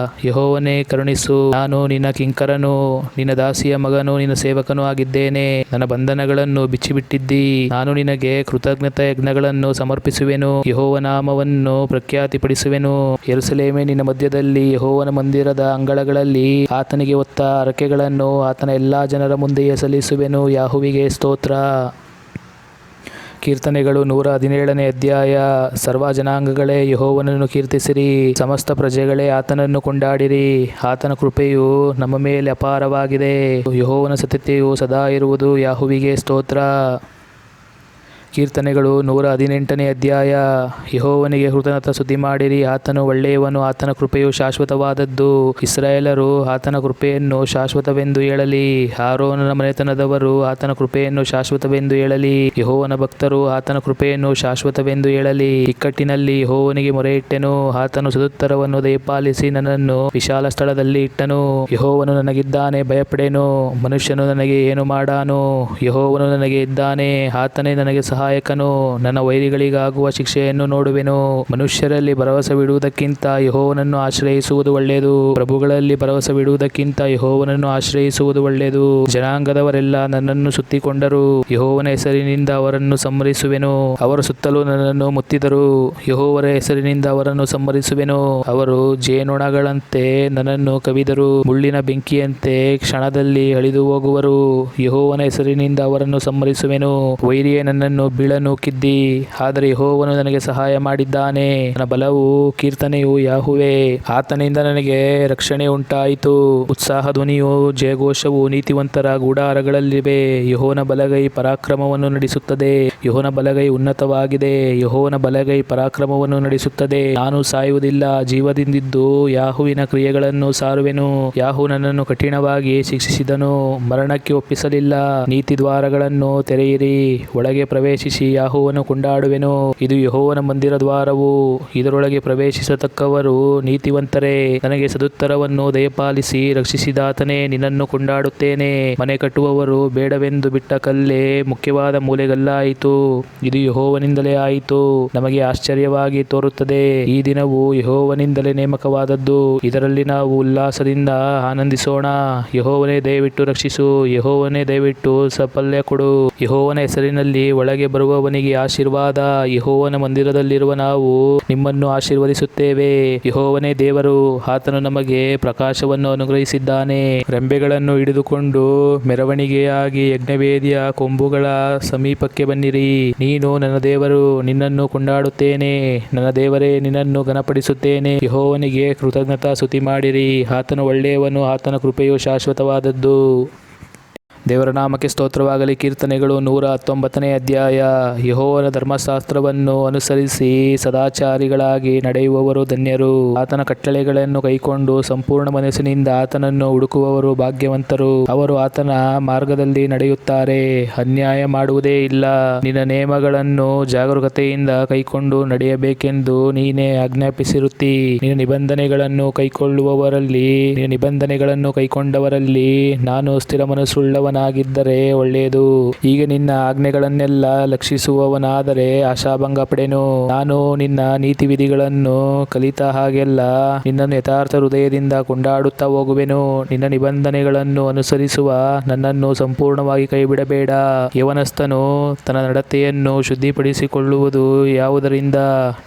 S1: ಯೆಹೋವನೇ, ಕರುಣಿಸು. ನಾನು ನಿನ್ನ ಕಿಂಕರನು, ನಿನ್ನ ದಾಸಿಯ ಮಗನು, ನಿನ್ನ ಸೇವಕನೂ ಆಗಿದ್ದೇನೆ. ನನ್ನ ಬಂಧನಗಳನ್ನು ಬಿಚ್ಚಿಬಿಟ್ಟಿದ್ದಿ. ನಾನು ನಿನಗೆ ಕೃತಜ್ಞತಾ ಯಜ್ಞಗಳನ್ನು ಸಮರ್ಪಿಸುವೆನು. ಯೆಹೋವನಾಮವನ್ನು ಪ್ರಖ್ಯಾತಿಪಡಿಸುವೆನು. ಯೆರೂಸಲೇಮೇ, ನಿನ್ನ ಮಧ್ಯದಲ್ಲಿ ಯೆಹೋವನ ಮಂದಿರದ ಅಂಗಳಗಳಲ್ಲಿ ಆತನಿಗೆ ಒತ್ತ ಹರಕೆಗಳನ್ನು ಆತನ ಎಲ್ಲಾ ಜನರ ಮುಂದೆಯೇ ಸಲ್ಲಿಸುವೆನು. ಯಾಹುವಿಗೆ ಸ್ತೋತ್ರ. ಕೀರ್ತನೆಗಳು 117ನೇ ಅಧ್ಯಾಯ. ಸರ್ವ ಜನಾಂಗಗಳೇ, ಯೆಹೋವನನ್ನು ಕೀರ್ತಿಸಿರಿ. ಸಮಸ್ತ ಪ್ರಜೆಗಳೇ, ಆತನನ್ನು ಕೊಂಡಾಡಿರಿ. ಆತನ ಕೃಪೆಯು ನಮ್ಮ ಮೇಲೆ ಅಪಾರವಾಗಿದೆ. ಯೆಹೋವನ ಸತ್ಯತೆಯು ಸದಾ ಇರುವುದು. ಯಾಹುವಿಗೆ ಸ್ತೋತ್ರ. ಕೀರ್ತನೆಗಳು 118ನೇ ಅಧ್ಯಾಯ. ಯೆಹೋವನಿಗೆ ಕೃತಜ್ಞತಾ ಸ್ತುತಿ ಮಾಡಿರಿ. ಆತನು ಒಳ್ಳೆಯವನು. ಆತನ ಕೃಪೆಯು ಶಾಶ್ವತವಾದದ್ದು. ಇಸ್ರಾಯೇಲರು ಆತನ ಕೃಪೆಯನ್ನು ಶಾಶ್ವತವೆಂದು ಹೇಳಲಿ. ಆರೋನನ ಮನೆತನದವರು ಆತನ ಕೃಪೆಯನ್ನು ಶಾಶ್ವತವೆಂದು ಹೇಳಲಿ. ಯೆಹೋವನ ಭಕ್ತರು ಆತನ ಕೃಪೆಯನ್ನು ಶಾಶ್ವತವೆಂದು ಹೇಳಲಿ. ಇಕ್ಕಟ್ಟಿನಲ್ಲಿ ಯೆಹೋವನಿಗೆ ಮೊರೆಯಿಟ್ಟೆನು. ಆತನು ಸದುತ್ತರವನ್ನು ದಯಪಾಲಿಸಿ ನನ್ನನ್ನು ವಿಶಾಲ ಸ್ಥಳದಲ್ಲಿ ಇಟ್ಟನು. ಯೆಹೋವನು ನನಗಿದ್ದಾನೆ, ಭಯಪಡೆನು. ಮನುಷ್ಯನು ನನಗೆ ಏನು ಮಾಡಾನು? ಯೆಹೋವನು ನನಗೆ ಇದ್ದಾನೆ. ಆತನೇ ನನಗೆ ಸಹಾಯಕನು. ನನ್ನ ವೈರಿಗಳಿಗಾಗುವ ಶಿಕ್ಷೆಯನ್ನು ನೋಡುವೆನು. ಮನುಷ್ಯರಲ್ಲಿ ಭರವಸವಿಡುವುದಕ್ಕಿಂತ ಯೆಹೋವನನ್ನು ಆಶ್ರಯಿಸುವುದು ಒಳ್ಳೆಯದು. ಪ್ರಭುಗಳಲ್ಲಿ ಭರವಸವಿಡುವುದಕ್ಕಿಂತ ಯೆಹೋವನನ್ನು ಆಶ್ರಯಿಸುವುದು ಒಳ್ಳೆಯದು. ಜನಾಂಗದವರೆಲ್ಲ ನನ್ನನ್ನು ಸುತ್ತಿಕೊಂಡರು. ಯೆಹೋವನ ಹೆಸರಿನಿಂದ ಅವರನ್ನು ಸಂಹರಿಸುವೆನು. ಅವರು ಸುತ್ತಲೂ ನನ್ನನ್ನು ಮುತ್ತಿದರು. ಯೆಹೋವನ ಹೆಸರಿನಿಂದ ಅವರನ್ನು ಸಂಹರಿಸುವೆನು. ಅವರು ಜೇನುಣಗಳಂತೆ ನನ್ನನ್ನು ಕವಿದರು. ಮುಳ್ಳಿನ ಬೆಂಕಿಯಂತೆ ಕ್ಷಣದಲ್ಲಿ ಅಳಿದು ಹೋಗುವರು. ಯೆಹೋವನ ಹೆಸರಿನಿಂದ ಅವರನ್ನು ಸಂಹರಿಸುವೆನು. ವೈರಿಯೇ, ನನ್ನನ್ನು ಬೀಳನೂಕಿದ್ದಿ, ಆದರೆ ಯೆಹೋವನು ನನಗೆ ಸಹಾಯ ಮಾಡಿದ್ದಾನೆ. ನನ್ನ ಬಲವೂ ಕೀರ್ತನೆಯೂ ಯಾಹುವೇ, ಆತನಿಂದ ನನಗೆ ರಕ್ಷಣೆ ಉಂಟಾಯಿತು. ಉತ್ಸಾಹ ಧ್ವನಿಯೂ ಜಯಘೋಷವೂ ನೀತಿವಂತರ ಗುಡಾರಗಳಲ್ಲಿವೆ. ಯೆಹೋವನ ಬಲಗೈ ಪರಾಕ್ರಮವನ್ನು ನಡೆಸುತ್ತದೆ. ಯೆಹೋವನ ಬಲಗೈ ಉನ್ನತವಾಗಿದೆ. ಯೆಹೋವನ ಬಲಗೈ ಪರಾಕ್ರಮವನ್ನು ನಡೆಸುತ್ತದೆ. ನಾನು ಸಾಯುವುದಿಲ್ಲ, ಜೀವದಿಂದಿದ್ದು ಯಾಹುವಿನ ಕ್ರಿಯೆಗಳನ್ನು ಸಾರುವೆನು. ಯಾಹು ನನ್ನನ್ನು ಕಠಿಣವಾಗಿ ಶಿಕ್ಷಿಸಿದನು, ಮರಣಕ್ಕೆ ಒಪ್ಪಿಸಲಿಲ್ಲ. ನೀತಿ ದ್ವಾರಗಳನ್ನು ತೆರೆಯಿರಿ, ಒಳಗೆ ಪ್ರವೇಶಿಸಿ ಯಾಹುವನ್ನು ಕೊಂಡಾಡುವೆನು. ಇದು ಯೆಹೋವನ ಮಂದಿರ ದ್ವಾರವು, ಇದರೊಳಗೆ ಪ್ರವೇಶಿಸತಕ್ಕವರು ನೀತಿವಂತರೇ. ನನಗೆ ಸದುತ್ತರವನ್ನು ದಯಪಾಲಿಸಿ ರಕ್ಷಿಸಿದಾತನೇ, ನಿನ್ನನ್ನು ಕೊಂಡಾಡುತ್ತೇನೆ. ಮನೆ ಕಟ್ಟುವವರು ಬೇಡವೆಂದು ಬಿಟ್ಟ ಕಲ್ಲೇ ಮುಖ್ಯವಾದ ಮೂಲೆಗಲ್ಲಾಯಿತು. ಇದು ಯೆಹೋವನಿಂದಲೇ ಆಯಿತು, ನಮಗೆ ಆಶ್ಚರ್ಯವಾಗಿ ತೋರುತ್ತದೆ. ಈ ದಿನವು ಯೆಹೋವನಿಂದಲೇ ನೇಮಕವಾದದ್ದು, ಇದರಲ್ಲಿ ನಾವು ಉಲ್ಲಾಸದಿಂದ ಆನಂದಿಸೋಣ. ಯೆಹೋವನೇ, ದಯವಿಟ್ಟು ರಕ್ಷಿಸು. ಯೆಹೋವನೇ, ದಯವಿಟ್ಟು ಸಾಫಲ್ಯ ಕೊಡು. ಯೆಹೋವನ ಹೆಸರಿನಲ್ಲಿ ಒಳಗೆ ಬರುವವನಿಗೆ ಆಶೀರ್ವಾದ. ಯೆಹೋವನ ಮಂದಿರದಲ್ಲಿರುವ ನಾವು ನಿಮ್ಮನ್ನು ಆಶೀರ್ವದಿಸುತ್ತೇವೆ. ಯೆಹೋವನೇ ದೇವರು, ಆತನು ನಮಗೆ ಪ್ರಕಾಶವನ್ನು ಅನುಗ್ರಹಿಸಿದ್ದಾನೆ. ರೆಂಬೆಗಳನ್ನು ಹಿಡಿದುಕೊಂಡು ಮೆರವಣಿಗೆಯಾಗಿ ಯಜ್ಞವೇದಿಯ ಕೊಂಬುಗಳ ಸಮೀಪಕ್ಕೆ ಬನ್ನಿರಿ. ನೀನು ನನ್ನ ದೇವರು, ನಿನ್ನನ್ನು ಕೊಂಡಾಡುತ್ತೇನೆ. ನನ್ನ ದೇವರೇ, ನಿನ್ನನ್ನು ಘನಪಡಿಸುತ್ತೇನೆ. ಯೆಹೋವನಿಗೆ ಕೃತಜ್ಞತಾ ಸ್ತುತಿ ಮಾಡಿರಿ. ಆತನು ಒಳ್ಳೆಯವನು, ಆತನ ಕೃಪೆಯು ಶಾಶ್ವತವಾದದ್ದು. ದೇವರ ನಾಮಕ್ಕೆ ಸ್ತೋತ್ರವಾಗಲಿ. ಕೀರ್ತನೆಗಳು 119ನೇ ಅಧ್ಯಾಯ. ಯೆಹೋವನ ಧರ್ಮಶಾಸ್ತ್ರವನ್ನು ಅನುಸರಿಸಿ ಸದಾಚಾರಿಗಳಾಗಿ ನಡೆಯುವವರು ಧನ್ಯರು. ಆತನ ಕಟ್ಟಳೆಗಳನ್ನು ಕೈಕೊಂಡು ಸಂಪೂರ್ಣ ಮನಸ್ಸಿನಿಂದ ಆತನನ್ನು ಹುಡುಕುವವರು ಭಾಗ್ಯವಂತರು. ಅವರು ಆತನ ಮಾರ್ಗದಲ್ಲಿ ನಡೆಯುತ್ತಾರೆ, ಅನ್ಯಾಯ ಮಾಡುವುದೇ ಇಲ್ಲ. ನಿನ್ನ ನೇಮಗಳನ್ನು ಜಾಗರೂಕತೆಯಿಂದ ಕೈಕೊಂಡು ನಡೆಯಬೇಕೆಂದು ನೀನೇ ಆಜ್ಞಾಪಿಸಿರುತ್ತಿ. ನಿನ್ನ ನಿಬಂಧನೆಗಳನ್ನು ಕೈಕೊಂಡವರಲ್ಲಿ ನಾನು ಸ್ಥಿರ ಮನಸ್ಸುಳ್ಳವನಾಗಿದ್ದರೆ ಒಳ್ಳೆಯದು. ಈಗ ನಿನ್ನ ಆಜ್ಞೆಗಳನ್ನೆಲ್ಲ ಲಕ್ಷಿಸುವವನಾದರೆ ಆಶಾಭಂಗ ಪಡೆನು. ನಾನು ನಿನ್ನ ನೀತಿ ವಿಧಿಗಳನ್ನು ಕಲಿತ ಹಾಗೆಲ್ಲ ನಿನ್ನನ್ನು ಯಥಾರ್ಥ ಹೃದಯದಿಂದ ಕೊಂಡಾಡುತ್ತಾ ಹೋಗುವೆನು. ನಿನ್ನ ನಿಬಂಧನೆಗಳನ್ನು ಅನುಸರಿಸುವ ನನ್ನನ್ನು ಸಂಪೂರ್ಣವಾಗಿ ಕೈಬಿಡಬೇಡ. ಯವನಸ್ಥನು ತನ್ನ ನಡತೆಯನ್ನು ಶುದ್ಧಿಪಡಿಸಿಕೊಳ್ಳುವುದು ಯಾವುದರಿಂದ?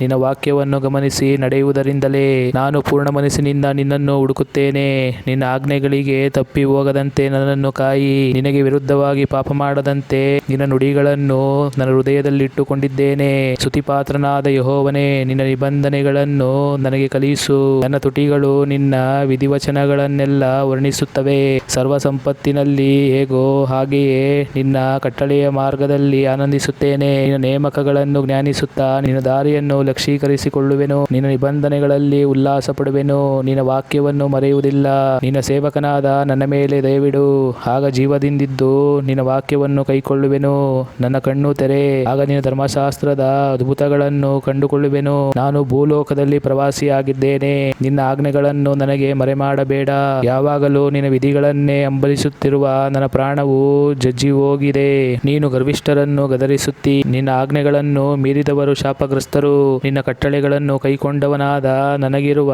S1: ನಿನ್ನ ವಾಕ್ಯವನ್ನು ಗಮನಿಸಿ ನಡೆಯುವುದರಿಂದಲೇ. ನಾನು ಪೂರ್ಣ ಮನಸ್ಸಿನಿಂದ ನಿನ್ನನ್ನು ಹುಡುಕುತ್ತೇನೆ. ನಿನ್ನ ಆಜ್ಞೆಗಳಿಗೆ ತಪ್ಪಿ ಹೋಗದಂತೆ ನನ್ನನ್ನು ಕಾಯಿ. ನಿನಗೆ ವಿರುದ್ಧವಾಗಿ ಪಾಪ ಮಾಡದಂತೆ ನಿನ್ನ ನುಡಿಗಳನ್ನು ನನ್ನ ಹೃದಯದಲ್ಲಿಟ್ಟುಕೊಂಡಿದ್ದೇನೆ. ಸ್ತುತಿಪಾತ್ರನಾದ ಯೆಹೋವನೇ, ನಿನ್ನ ನಿಬಂಧನೆಗಳನ್ನು ನನಗೆ ಕಲಿಸು. ನನ್ನ ತುಟಿಗಳು ನಿನ್ನ ವಿಧಿವಚನಗಳನ್ನೆಲ್ಲ ವರ್ಣಿಸುತ್ತವೆ. ಸರ್ವ ಸಂಪತ್ತಿನಲ್ಲಿ ಹೇಗೋ ಹಾಗೆಯೇ ನಿನ್ನ ಕಟ್ಟಳೆಯ ಮಾರ್ಗದಲ್ಲಿ ಆನಂದಿಸುತ್ತೇನೆ. ನಿನ್ನ ನೇಮಕಗಳನ್ನು ಜ್ಞಾನಿಸುತ್ತಾ ನಿನ್ನ ದಾರಿಯನ್ನು ಲಕ್ಷೀಕರಿಸಿಕೊಳ್ಳುವೆನು. ನಿನ್ನ ನಿಬಂಧನೆಗಳಲ್ಲಿ ಉಲ್ಲಾಸ ಪಡುವೆನು. ನಿನ್ನ ವಾಕ್ಯವನ್ನು ಮರೆಯುವುದಿಲ್ಲ. ನಿನ್ನ ಸೇವಕನಾದ ನನ್ನ ಮೇಲೆ ದಯವಿಡು. ಆಗ ಜೀವದಿಂದಿದ್ದು ನಿನ್ನ ವಾಕ್ಯವನ್ನು ಕೈಕೊಳ್ಳುವೆನು. ನನ್ನ ಕಣ್ಣು ತೆರೆ, ಆಗ ನಿನ್ನ ಧರ್ಮಶಾಸ್ತ್ರದ ಅದ್ಭುತಗಳನ್ನು ಕಂಡುಕೊಳ್ಳುವೆನು. ನಾನು ಭೂಲೋಕದಲ್ಲಿ ಪ್ರವಾಸಿಯಾಗಿದ್ದೇನೆ. ನಿನ್ನ ಆಜ್ಞೆಗಳನ್ನು ನನಗೆ ಮರೆಮಾಡಬೇಡ. ಯಾವಾಗಲೂ ನಿನ್ನ ವಿಧಿಗಳನ್ನೇ ಹಂಬಲಿಸುತ್ತಿರುವ ನನ್ನ ಪ್ರಾಣವು ಜಜ್ಜಿ ಹೋಗಿದೆ. ನೀನು ಗರ್ವಿಷ್ಠರನ್ನು ಗದರಿಸುತ್ತಿ. ನಿನ್ನ ಆಜ್ಞೆಗಳನ್ನು ಮೀರಿದವರು ಶಾಪಗ್ರಸ್ತರು. ನಿನ್ನ ಕಟ್ಟಳೆಗಳನ್ನು ಕೈಕೊಂಡವನಾದ ನನಗಿರುವ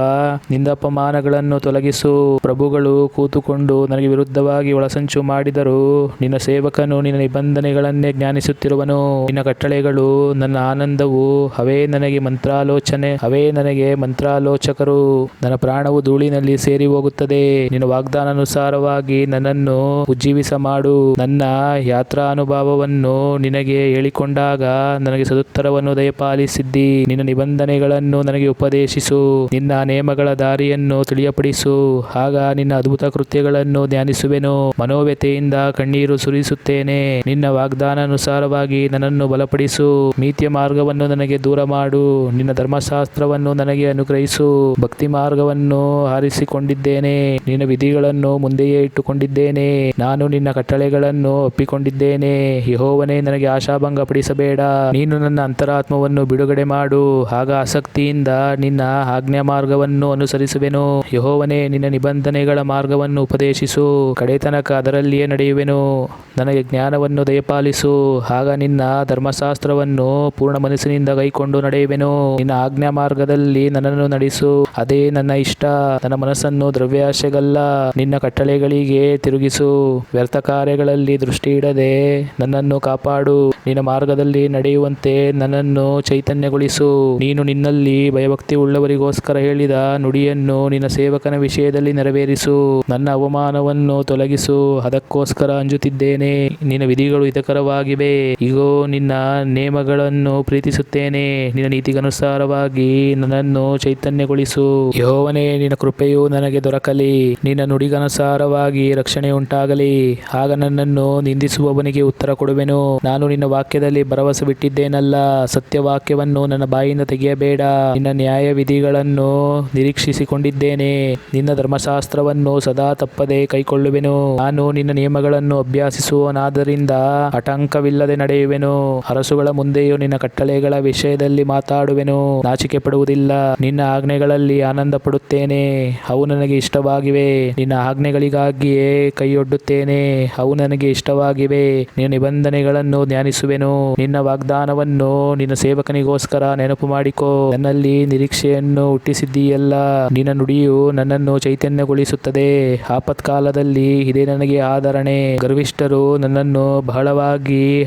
S1: ನಿಂದಾಪಮಾನಗಳನ್ನು ತೊಲಗಿಸು. ಪ್ರಭುಗಳು ಕೂತುಕೊಂಡು ನನಗೆ ವಿರುದ್ಧವಾಗಿ ಒಳಸಂಚು ಮಾಡಿದರು. ನಿನ್ನ ಸೇವಕನು ನಿನ್ನ ನಿಬಂಧನೆಗಳನ್ನೇ ಜ್ಞಾನಿಸುತ್ತಿರುವನು. ನಿನ್ನ ಕಟ್ಟಳೆಗಳು ನನ್ನ ಆನಂದವು, ಅವೇ ನನಗೆ ಮಂತ್ರಾಲೋಚಕರು. ನನ್ನ ಪ್ರಾಣವು ಧೂಳಿನಲ್ಲಿ ಸೇರಿ ಹೋಗುತ್ತದೆ. ನಿನ್ನ ವಾಗ್ದಾನಾನುಸಾರವಾಗಿ ನನ್ನನ್ನು ಉಜ್ಜೀವಿಸ ಮಾಡು. ನನ್ನ ಯಾತ್ರಾನುಭವವನ್ನು ನಿನಗೆ ಹೇಳಿಕೊಂಡಾಗ ನನಗೆ ಸದುತ್ತರವನ್ನು ದಯಪಾಲಿಸಿದ್ದಿ. ನಿನ್ನ ನಿಬಂಧನೆಗಳನ್ನು ನನಗೆ ಉಪದೇಶಿಸು. ನಿನ್ನ ನೇಮಗಳ ದಾರಿಯನ್ನು ತಿಳಿಯಪಡಿಸು. ಆಗ ನಿನ್ನ ಅದ್ಭುತ ಕೃತ್ಯಗಳನ್ನು ಧ್ಯಾನಿಸುವೆನು. ಮನೋವ್ಯತೆಯಿಂದ ಕಣ್ಣೀರು ಸುರಿಸುತ್ತೇನೆ. ನಿನ್ನ ವಾಗ್ದಾನಾನುಸಾರವಾಗಿ ನನ್ನನ್ನು ಬಲಪಡಿಸು. ನೀತಿಯ ಮಾರ್ಗವನ್ನು ನನಗೆ ದೂರ ಮಾಡು. ನಿನ್ನ ಧರ್ಮಶಾಸ್ತ್ರವನ್ನು ನನಗೆ ಅನುಗ್ರಹಿಸು. ಭಕ್ತಿ ಮಾರ್ಗವನ್ನು ಆರಿಸಿಕೊಂಡಿದ್ದೇನೆ. ನಿನ್ನ ವಿಧಿಗಳನ್ನು ಮುಂದೆಯೇ ಇಟ್ಟುಕೊಂಡಿದ್ದೇನೆ. ನಾನು ನಿನ್ನ ಕಟ್ಟಳೆಗಳನ್ನು ಒಪ್ಪಿಕೊಂಡಿದ್ದೇನೆ. ಯೆಹೋವನೇ, ನನಗೆ ಆಶಾಭಂಗ ಪಡಿಸಬೇಡ. ನೀನು ನನ್ನ ಅಂತರಾತ್ಮವನ್ನು ಬಿಡುಗಡೆ ಮಾಡು. ಆಗ ಆಸಕ್ತಿಯಿಂದ ನಿನ್ನ ಆಜ್ಞಾ ಮಾರ್ಗವನ್ನು ಅನುಸರಿಸುವೆನು. ಯೆಹೋವನೇ, ನಿನ್ನ ನಿಬಂಧನೆಗಳ ಮಾರ್ಗವನ್ನು ಉಪದೇಶಿಸು. ಕಡೆತನಕ ಅದರಲ್ಲಿಯೇ ನಡೆಯುವೆನು. ನನಗೆ ಜ್ಞಾನವನ್ನು ದಯಪಾಲಿಸು. ಆಗ ನಿನ್ನ ಧರ್ಮಶಾಸ್ತ್ರವನ್ನು ಪೂರ್ಣ ಮನಸ್ಸಿನಿಂದ ಕೈಕೊಂಡು ನಡೆಯುವೆನು. ನಿನ್ನ ಆಜ್ಞಾ ಮಾರ್ಗದಲ್ಲಿ ನನ್ನನ್ನು ನಡೆಸು. ಅದೇ ನನ್ನ ಇಷ್ಟ. ನನ್ನ ಮನಸ್ಸನ್ನು ದ್ರವ್ಯಾಶೆಗಲ್ಲ, ನಿನ್ನ ಕಟ್ಟಳೆಗಳಿಗೆ ತಿರುಗಿಸು. ವ್ಯರ್ಥ ಕಾರ್ಯಗಳಲ್ಲಿ ದೃಷ್ಟಿ ಇಡದೆ ನನ್ನನ್ನು ಕಾಪಾಡು. ನಿನ್ನ ಮಾರ್ಗದಲ್ಲಿ ನಡೆಯುವಂತೆ ನನ್ನನ್ನು ಚೈತನ್ಯಗೊಳಿಸು. ನೀನು ನಿನ್ನಲ್ಲಿ ಭಯಭಕ್ತಿ ಉಳ್ಳವರಿಗೋಸ್ಕರ ಹೇಳಿದ ನುಡಿಯನ್ನು ನಿನ್ನ ಸೇವಕನ ವಿಷಯದಲ್ಲಿ ನೆರವೇರಿಸು. ನನ್ನ ಅವಮಾನವನ್ನು ತೊಲಗಿಸು. ಅದಕ್ಕೋಸ್ಕರ ನಿನಗೋಸ್ಕರ ಅಂಜುತ್ತಿದ್ದೇನೆ. ನಿನ್ನ ವಿಧಿಗಳು ಹಿತಕರವಾಗಿವೆ. ಇಗೋ, ನಿನ್ನ ನೇಮಗಳನ್ನು ಪ್ರೀತಿಸುತ್ತೇನೆ. ನಿನ್ನ ನೀತಿಗನುಸಾರವಾಗಿ ನನ್ನನ್ನು ಚೈತನ್ಯಗೊಳಿಸು. ಯೆಹೋವನೇ, ನಿನ್ನ ಕೃಪೆಯು ನನಗೆ ದೊರಕಲಿ. ನಿನ್ನ ನುಡಿಗನುಸಾರವಾಗಿ ರಕ್ಷಣೆ ಉಂಟಾಗಲಿ. ಆಗ ನನ್ನನ್ನು ನಿಂದಿಸುವವನಿಗೆ ಉತ್ತರ ಕೊಡುವೆನು. ನಾನು ನಿನ್ನ ವಾಕ್ಯದಲ್ಲಿ ಭರವಸೆ ಬಿಟ್ಟಿದ್ದೇನಲ್ಲ. ಸತ್ಯವಾಕ್ಯವನ್ನು ನನ್ನ ಬಾಯಿಂದ ತೆಗೆಯಬೇಡ. ನಿನ್ನ ನ್ಯಾಯ ವಿಧಿಗಳನ್ನು ನಿರೀಕ್ಷಿಸಿಕೊಂಡಿದ್ದೇನೆ. ನಿನ್ನ ಧರ್ಮಶಾಸ್ತ್ರವನ್ನು ಸದಾ ತಪ್ಪದೆ ಕೈಕೊಳ್ಳುವೆನು. ನಾನು ನಿನ್ನ ನಿಯಮಗಳನ್ನು ಅಭ್ಯಾಸಿಸುವವನಾದ್ದರಿಂದ ಆತಂಕವಿಲ್ಲದೆ ನಡೆಯುವೆನು. ಅರಸುಗಳ ಮುಂದೆಯೂ ನಿನ್ನ ಕಟ್ಟಳೆಗಳ ವಿಷಯದಲ್ಲಿ ಮಾತಾಡುವೆನು. ನಾಚಿಕೆ ಪಡುವುದಿಲ್ಲ. ನಿನ್ನ ಆಜ್ಞೆಗಳಲ್ಲಿ ಆನಂದ ಪಡುತ್ತೇನೆ. ಅವು ನನಗೆ ಇಷ್ಟವಾಗಿವೆ. ನಿನ್ನ ಆಜ್ಞೆಗಳಿಗಾಗಿಯೇ ಕೈಯೊಡ್ಡುತ್ತೇನೆ. ಅವು ನನಗೆ ಇಷ್ಟವಾಗಿವೆ. ನಿನ್ನ ನಿಬಂಧನೆಗಳನ್ನು ಧ್ಯಾನಿಸುವೆನು. ನಿನ್ನ ವಾಗ್ದಾನವನ್ನು ನಿನ್ನ ಸೇವಕನಿಗೋಸ್ಕರ ನೆನಪು ಮಾಡಿಕೊ. ನನ್ನಲ್ಲಿ ನಿರೀಕ್ಷೆಯನ್ನು ಹುಟ್ಟಿಸಿದ್ದೀಯಲ್ಲ. ನಿನ್ನ ನುಡಿಯು ನನ್ನನ್ನು ಚೈತನ್ಯಗೊಳಿಸುತ್ತದೆ. ಆಪತ್ಕಾಲದಲ್ಲಿ ಇದೇ ನನಗೆ ಆದರಣೆ. ಗರ್ವಿಷ್ಠರು ನನ್ನನ್ನು ಬಹಳವಾಗಿ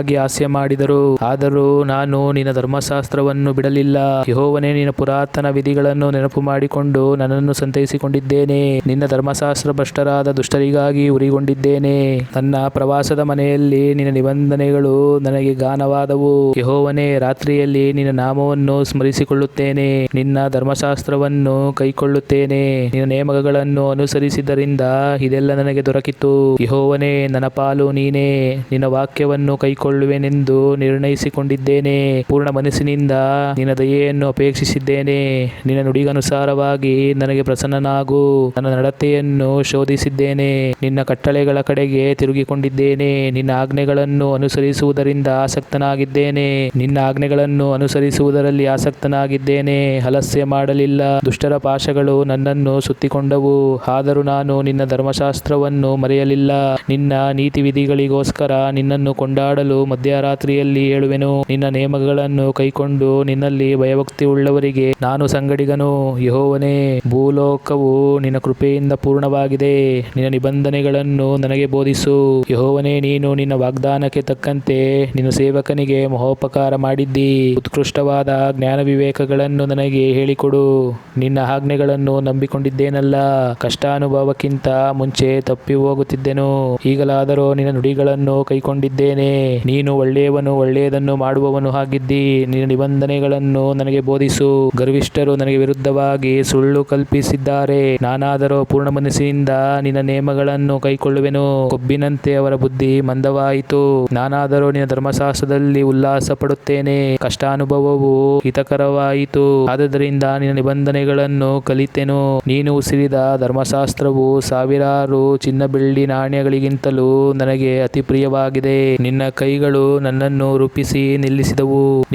S1: ಹಾಸ್ಯ ಮಾಡಿದರು. ಆದರೂ ನಾನು ನಿನ್ನ ಧರ್ಮಶಾಸ್ತ್ರವನ್ನು ಬಿಡಲಿಲ್ಲ. ಯೆಹೋವನೇ, ನಿನ್ನ ಪುರಾತನ ವಿಧಿಗಳನ್ನು ನೆನಪು ಮಾಡಿಕೊಂಡು ನನ್ನನ್ನು ಸಂತೈಸಿಕೊಂಡಿದ್ದೇನೆ. ನಿನ್ನ ಧರ್ಮಶಾಸ್ತ್ರ ಭ್ರಷ್ಟರಾದ ದುಷ್ಟರಿಗಾಗಿ ಉರಿಗೊಂಡಿದ್ದೇನೆ. ನನ್ನ ಪ್ರವಾಸದ ಮನೆಯಲ್ಲಿ ನಿನ್ನ ನಿಬಂಧನೆಗಳು ನನಗೆ ಗಾನವಾದವು. ಯೆಹೋವನೇ, ರಾತ್ರಿಯಲ್ಲಿ ನಿನ್ನ ನಾಮವನ್ನು ಸ್ಮರಿಸಿಕೊಳ್ಳುತ್ತೇನೆ. ನಿನ್ನ ಧರ್ಮಶಾಸ್ತ್ರವನ್ನು ಕೈಕೊಳ್ಳುತ್ತೇನೆ. ನಿನ್ನ ನೇಮಗಳನ್ನು ಅನುಸರಿಸಿದ್ದರಿಂದ ಇದೆಲ್ಲ ನನಗೆ ದೊರಕಿತು. ಯೆಹೋವನೇ, ನನ್ನ ಪಾಲು ನೀನೇ. ನಿನ್ನ ವಾಕ್ಯವನ್ನು ಕೈಕೊಳ್ಳುವೆನೆಂದು ನಿರ್ಣಯಿಸಿಕೊಂಡಿದ್ದೇನೆ. ಪೂರ್ಣ ಮನಸ್ಸಿನಿಂದ ನಿನ್ನ ದಯೆಯನ್ನು ಅಪೇಕ್ಷಿಸಿದ್ದೇನೆ. ನಿನ್ನ ನುಡಿಗನುಸಾರವಾಗಿ ನನಗೆ ಪ್ರಸನ್ನನಾಗು. ನನ್ನ ನಡತೆಯನ್ನು ಶೋಧಿಸಿದ್ದೇನೆ. ನಿನ್ನ ಕಟ್ಟಳೆಗಳ ಕಡೆಗೆ ತಿರುಗಿಕೊಂಡಿದ್ದೇನೆ. ನಿನ್ನ ಆಜ್ಞೆಗಳನ್ನು ಅನುಸರಿಸುವುದರಿಂದ ಆಸಕ್ತನಾಗಿದ್ದೇನೆ. ಆಲಸ್ಯ ಮಾಡಲಿಲ್ಲ. ದುಷ್ಟರ ಪಾಶಗಳು ನನ್ನನ್ನು ಸುತ್ತಿಕೊಂಡವು. ಆದರೂ ನಾನು ನಿನ್ನ ಧರ್ಮಶಾಸ್ತ್ರವನ್ನು ಮರೆಯಲಿಲ್ಲ. ನಿನ್ನ ನೀತಿ ವಿಧಿಗಳಿಗೋಸ್ಕರ ನಿನ್ನನ್ನು ಕೊಂಡಾಡಲು ಮಧ್ಯರಾತ್ರಿಯಲ್ಲಿ ಏಳುವೆನು. ನಿನ್ನ ನೇಮಗಳನ್ನು ಕೈಕೊಂಡು ನಿನ್ನಲ್ಲಿ ಭಯಭಕ್ತಿ ಉಳ್ಳವರಿಗೆ ನಾನು ಸಂಗಡಿಗನು. ಯೆಹೋವನೇ, ಭೂಲೋಕವು ನಿನ್ನ ಕೃಪೆಯಿಂದ ಪೂರ್ಣವಾಗಿದೆ. ನಿನ್ನ ನಿಬಂಧನೆಗಳನ್ನು ನನಗೆ ಬೋಧಿಸು. ಯೆಹೋವನೇ, ನೀನು ನಿನ್ನ ವಾಗ್ದಾನಕ್ಕೆ ತಕ್ಕಂತೆ ನಿನ್ನ ಸೇವಕನಿಗೆ ಮಹೋಪಕಾರ ಮಾಡಿದ್ದಿ. ಉತ್ಕೃಷ್ಟವಾದ ಜ್ಞಾನ ವಿವೇಕಗಳನ್ನು ನನಗೆ ಹೇಳಿಕೊಡು. ನಿನ್ನ ಆಜ್ಞೆಗಳನ್ನು ನಂಬಿಕೊಂಡಿದ್ದೇನಲ್ಲ. ಕಷ್ಟಾನುಭವಕ್ಕಿಂತ ಮುಂಚೆ ತಪ್ಪಿ ಹೋಗುತ್ತಿದ್ದೆನು. ಈಗಲಾದರೂ ನಿನ್ನ ನುಡಿಗಳನ್ನು ಕೈಕೊಂಡಿದ್ದೇನೆ. ನೀನು ಒಳ್ಳೆಯವನು, ಒಳ್ಳೆಯದನ್ನು ಮಾಡುವವನು ಆಗಿದ್ದಿ. ನಿನ್ನ ನಿಬಂಧನೆಗಳನ್ನು ನನಗೆ ಬೋಧಿಸು. ಗರ್ವಿಷ್ಠರು ನನಗೆ ವಿರುದ್ಧವಾಗಿ ಸುಳ್ಳು ಕಲ್ಪಿಸಿದ್ದಾರೆ. ನಾನಾದರೂ ಪೂರ್ಣ ಮನಸ್ಸಿನಿಂದ ನಿನ್ನ ನೇಮಗಳನ್ನು ಕೈಕೊಳ್ಳುವೆನು. ಕೊಬ್ಬಿನಂತೆ ಅವರ ಬುದ್ಧಿ ಮಂದವಾಯಿತು. ನಾನಾದರೂ ನಿನ್ನ ಧರ್ಮಶಾಸ್ತ್ರದಲ್ಲಿ ಉಲ್ಲಾಸ ಪಡುತ್ತೇನೆ. ಕಷ್ಟಾನುಭವವು ಹಿತಕರವಾಯಿತು. ಆದ್ದರಿಂದ ನಿನ್ನ ನಿಬಂಧನೆಗಳನ್ನು ಕಲಿತೆನು. ನೀನು ಉಸಿರಿದ ಧರ್ಮಶಾಸ್ತ್ರವು ಸಾವಿರಾರು ಚಿನ್ನ ಬೆಳ್ಳಿ ನಾಣ್ಯಗಳಿಗಿಂತಲೂ ನನಗೆ ಅತಿ ಪ್ರಿಯವಾಗಿದೆ. ನಿನ್ನ ಕೈಗಳು ನನ್ನನ್ನು ರೂಪಿಸಿ ನಿಲ್ಲಿಸಿದವು.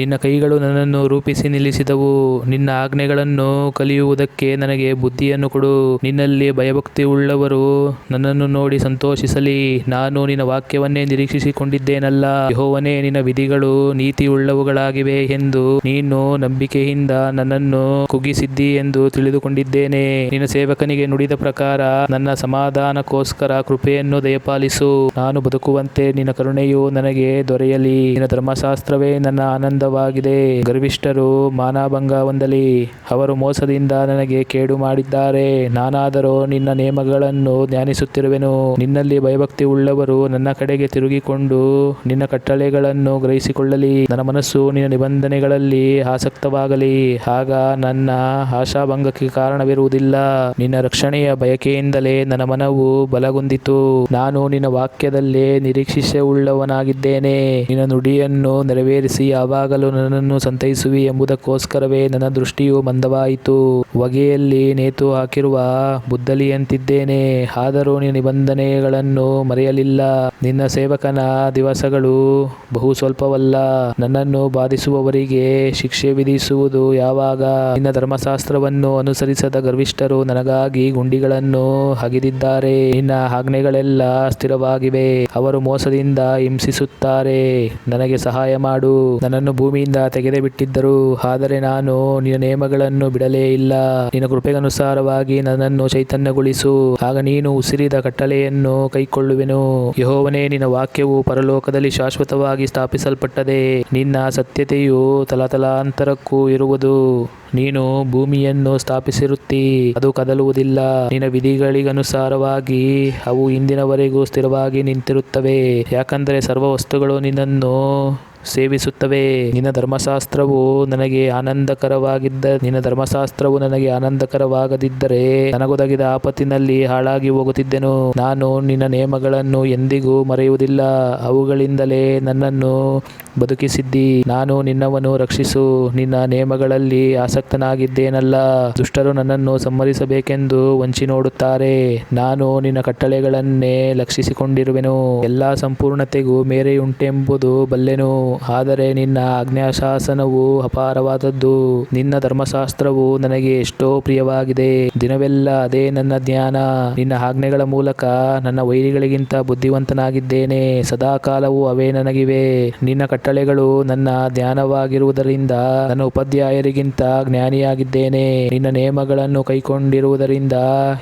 S1: ನಿನ್ನ ಆಜ್ಞೆಗಳನ್ನು ಕಲಿಯುವುದಕ್ಕೆ ನನಗೆ ಬುದ್ಧಿಯನ್ನು ಕೊಡು. ನಿನ್ನಲ್ಲಿ ಭಯಭಕ್ತಿ ಉಳ್ಳವರು ನನ್ನನ್ನು ನೋಡಿ ಸಂತೋಷಿಸಲಿ. ನಾನು ನಿನ್ನ ವಾಕ್ಯವನ್ನೇ ನಿರೀಕ್ಷಿಸಿಕೊಂಡಿದ್ದೇನಲ್ಲ. ಯೆಹೋವನೇ, ನಿನ್ನ ವಿಧಿಗಳು ನೀತಿಯುಳ್ಳವುಗಳಾಗಿವೆ ಎಂದು ನೀನು ನಂಬಿಕೆಯಿಂದ ನನ್ನನ್ನು ಕುಗ್ಗಿಸಿದ್ದಿ ಎಂದು ತಿಳಿದುಕೊಂಡಿದ್ದೇನೆ. ನಿನ್ನ ಸೇವಕನಿಗೆ ನುಡಿದ ಪ್ರಕಾರ ನನ್ನ ಸಮಾಧಾನಕ್ಕೋಸ್ಕರ ಕೃಪೆಯನ್ನು ದಯಪಾಲಿಸು. ನಾನು ಬದುಕುವಂತೆ ನಿನ್ನ ಕರುಣೆಯು ನನಗೆ ದೊರೆಯಲಿ. ನಿನ್ನ ಧರ್ಮಶಾಸ್ತ್ರವೇ ನನ್ನ ಆನಂದವಾಗಿದೆ. ಗರ್ವಿಷ್ಠರು ಮಾನಭಂಗ ಹೊಂದಲಿ. ಅವರು ಮೋಸದಿಂದ ನನಗೆ ಕೇಡು ಮಾಡಿದ್ದಾರೆ. ನಾನಾದರೂ ನಿನ್ನ ನೇಮಗಳನ್ನು ಧ್ಯಾನಿಸುತ್ತಿರುವೆನು. ನಿನ್ನಲ್ಲಿ ಭಯಭಕ್ತಿ ಉಳ್ಳವರು ನನ್ನ ಕಡೆಗೆ ತಿರುಗಿಕೊಂಡು ನಿನ್ನ ಕಟ್ಟಳೆಗಳನ್ನು ಗ್ರಹಿಸಿಕೊಳ್ಳಲಿ. ನನ್ನ ಮನಸ್ಸು ನಿನ್ನ ನಿಬಂಧನೆಗಳಲ್ಲಿ ಆಸಕ್ತವಾಗಲಿ. ಆಗ ನನ್ನ ಆಶಾಭಂಗಕ್ಕೆ ಕಾರಣವಿರುವುದಿಲ್ಲ. ನಿನ್ನ ರಕ್ಷಣೆಯ ಬಯಕೆಯಿಂದಲೇ ನನ್ನ ಮನವು ಬಲಗೊಂಡಿತು. ನಾನು ನಿನ್ನ ವಾಕ್ಯದಲ್ಲೇ ನಿರೀಕ್ಷೆಯುಳ್ಳವನಾಗಿದ್ದೇನೆ. ನಿನ್ನ ನುಡಿಯನ್ನು ನೆರವೇರಿಸಿ ಯಾವಾಗಲೂ ನನ್ನನ್ನು ಸಂತೈಸುವಿ ಎಂಬುದಕ್ಕೋಸ್ಕರವೇ ನನ್ನ ದೃಷ್ಟಿಯು ಮಂದವಾಯಿತು. ಹೊಗೆಯಲ್ಲಿ ನೇತು ಹಾಕಿರುವ ಬುದ್ದಲಿಯಂತಿದ್ದೇನೆ. ಆದರೂ ನಿನ್ನ ನಿಬಂಧನೆಗಳನ್ನು ಮರೆಯಲಿಲ್ಲ. ನಿನ್ನ ಸೇವಕನ ದಿವಸಗಳು ಬಹು ಸ್ವಲ್ಪವಲ್ಲ. ನನ್ನನ್ನು ಬಾಧಿಸುವವರಿಗೆ ಶಿಕ್ಷೆ ವಿಧಿಸುವುದು ಯಾವಾಗ? ನಿನ್ನ ಧರ್ಮಶಾಸ್ತ್ರವನ್ನು ಅನುಸರಿಸದ ಗರ್ವಿಷ್ಠರು ನನಗಾಗಿ ಗುಂಡಿಗಳನ್ನು ಅಗೆದಿದ್ದಾರೆ. ನಿನ್ನ ಆಜ್ಞೆಗಳೆಲ್ಲ ಸ್ಥಿರವಾಗಿವೆ. ಅವರು ಮೋಸದಿಂದ ಹಿಂಸಿಸುತ್ತಾರೆ. ನನಗೆ ಸಹಾಯ ಮಾಡು. ನನ್ನನ್ನು ಭೂಮಿಯಿಂದ ತೆಗೆದೇ ಬಿಟ್ಟಿದ್ದರು, ಆದರೆ ನಾನು ನಿನ್ನ ನೇಮಗಳನ್ನು ಬಿಡಲೇ ಇಲ್ಲ. ನಿನ್ನ ಕೃಪೆಗನುಸಾರವಾಗಿ ನನ್ನನ್ನು ಚೈತನ್ಯಗೊಳಿಸು. ಆಗ ನೀನು ಉಸಿರಿದ ಕಟ್ಟಳೆಯನ್ನು ಕೈಕೊಳ್ಳುವೆನು. ಯೆಹೋವನೇ, ನಿನ್ನ ವಾಕ್ಯವು ಪರಲೋಕದಲ್ಲಿ ಶಾಶ್ವತವಾಗಿ ಸ್ಥಾಪಿಸಲ್ಪಟ್ಟದೆ. ನಿನ್ನ ಸತ್ಯತೆಯು ತಲತಲಾಂತರಕ್ಕೂ ಇರುವುದು. ನೀನು ಭೂಮಿಯನ್ನು ಸ್ಥಾಪಿಸಿರುತ್ತಿ, ಅದು ಕದಲುವುದಿಲ್ಲ. ನಿನ್ನ ವಿಧಿಗಳಿಗನುಸಾರವಾಗಿ ಅವು ಇಂದಿನವರೆಗೂ ಸ್ಥಿರವಾಗಿ ನಿಂತಿರುತ್ತವೆ, ಯಾಕಂದರೆ ಸರ್ವ ವಸ್ತುಗಳು ನಿನ್ನನ್ನು ಸೇವಿಸುತ್ತವೆ. ನಿನ್ನ ಧರ್ಮಶಾಸ್ತ್ರವು ನನಗೆ ಆನಂದಕರವಾಗದಿದ್ದರೆ ನನಗೊದಗಿದ ಆಪತ್ತಿನಲ್ಲಿ ಹಾಳಾಗಿ ಹೋಗುತ್ತಿದ್ದೆನು. ನಾನು ನಿನ್ನ ನೇಮಗಳನ್ನು ಎಂದಿಗೂ ಮರೆಯುವುದಿಲ್ಲ, ಅವುಗಳಿಂದಲೇ ನನ್ನನ್ನು ಬದುಕಿಸಿದ್ದಿ. ನಾನು ನಿನ್ನವನ್ನು ರಕ್ಷಿಸು, ನಿನ್ನ ನೇಮಗಳಲ್ಲಿ ಆಸಕ್ತನಾಗಿದ್ದೇನಲ್ಲ. ದುಷ್ಟರು ನನ್ನನ್ನು ಸಂಹರಿಸಬೇಕೆಂದು ವಂಚಿ ನೋಡುತ್ತಾರೆ, ನಾನು ನಿನ್ನ ಕಟ್ಟಳೆಗಳನ್ನೇ ಲಕ್ಷಿಸಿಕೊಂಡಿರುವೆನು. ಎಲ್ಲಾ ಸಂಪೂರ್ಣತೆಗೂ ಮೇರೆಯುಂಟೆಂಬುದು ಬಲ್ಲೆನು, ಆದರೆ ನಿನ್ನ ಆಜ್ಞಾಶಾಸನವು ಅಪಾರವಾದದ್ದು. ನಿನ್ನ ಧರ್ಮಶಾಸ್ತ್ರವು ನನಗೆ ಎಷ್ಟೋ ಪ್ರಿಯವಾಗಿದೆ, ದಿನವೆಲ್ಲ ಅದೇ ನನ್ನ ಧ್ಯಾನ. ನಿನ್ನ ಆಜ್ಞೆಗಳ ಮೂಲಕ ನನ್ನ ವೈರಿಗಳಿಗಿಂತ ಬುದ್ಧಿವಂತನಾಗಿದ್ದೇನೆ, ಸದಾಕಾಲವೂ ಅವೇ ನನಗಿವೆ. ನಿನ್ನ ಕಟ್ಟಳೆಗಳು ನನ್ನ ಧ್ಯಾನವಾಗಿರುವುದರಿಂದ ನನ್ನ ಉಪಾಧ್ಯಾಯರಿಗಿಂತ ಜ್ಞಾನಿಯಾಗಿದ್ದೇನೆ. ನಿನ್ನ ನೇಮಗಳನ್ನು ಕೈಕೊಂಡಿರುವುದರಿಂದ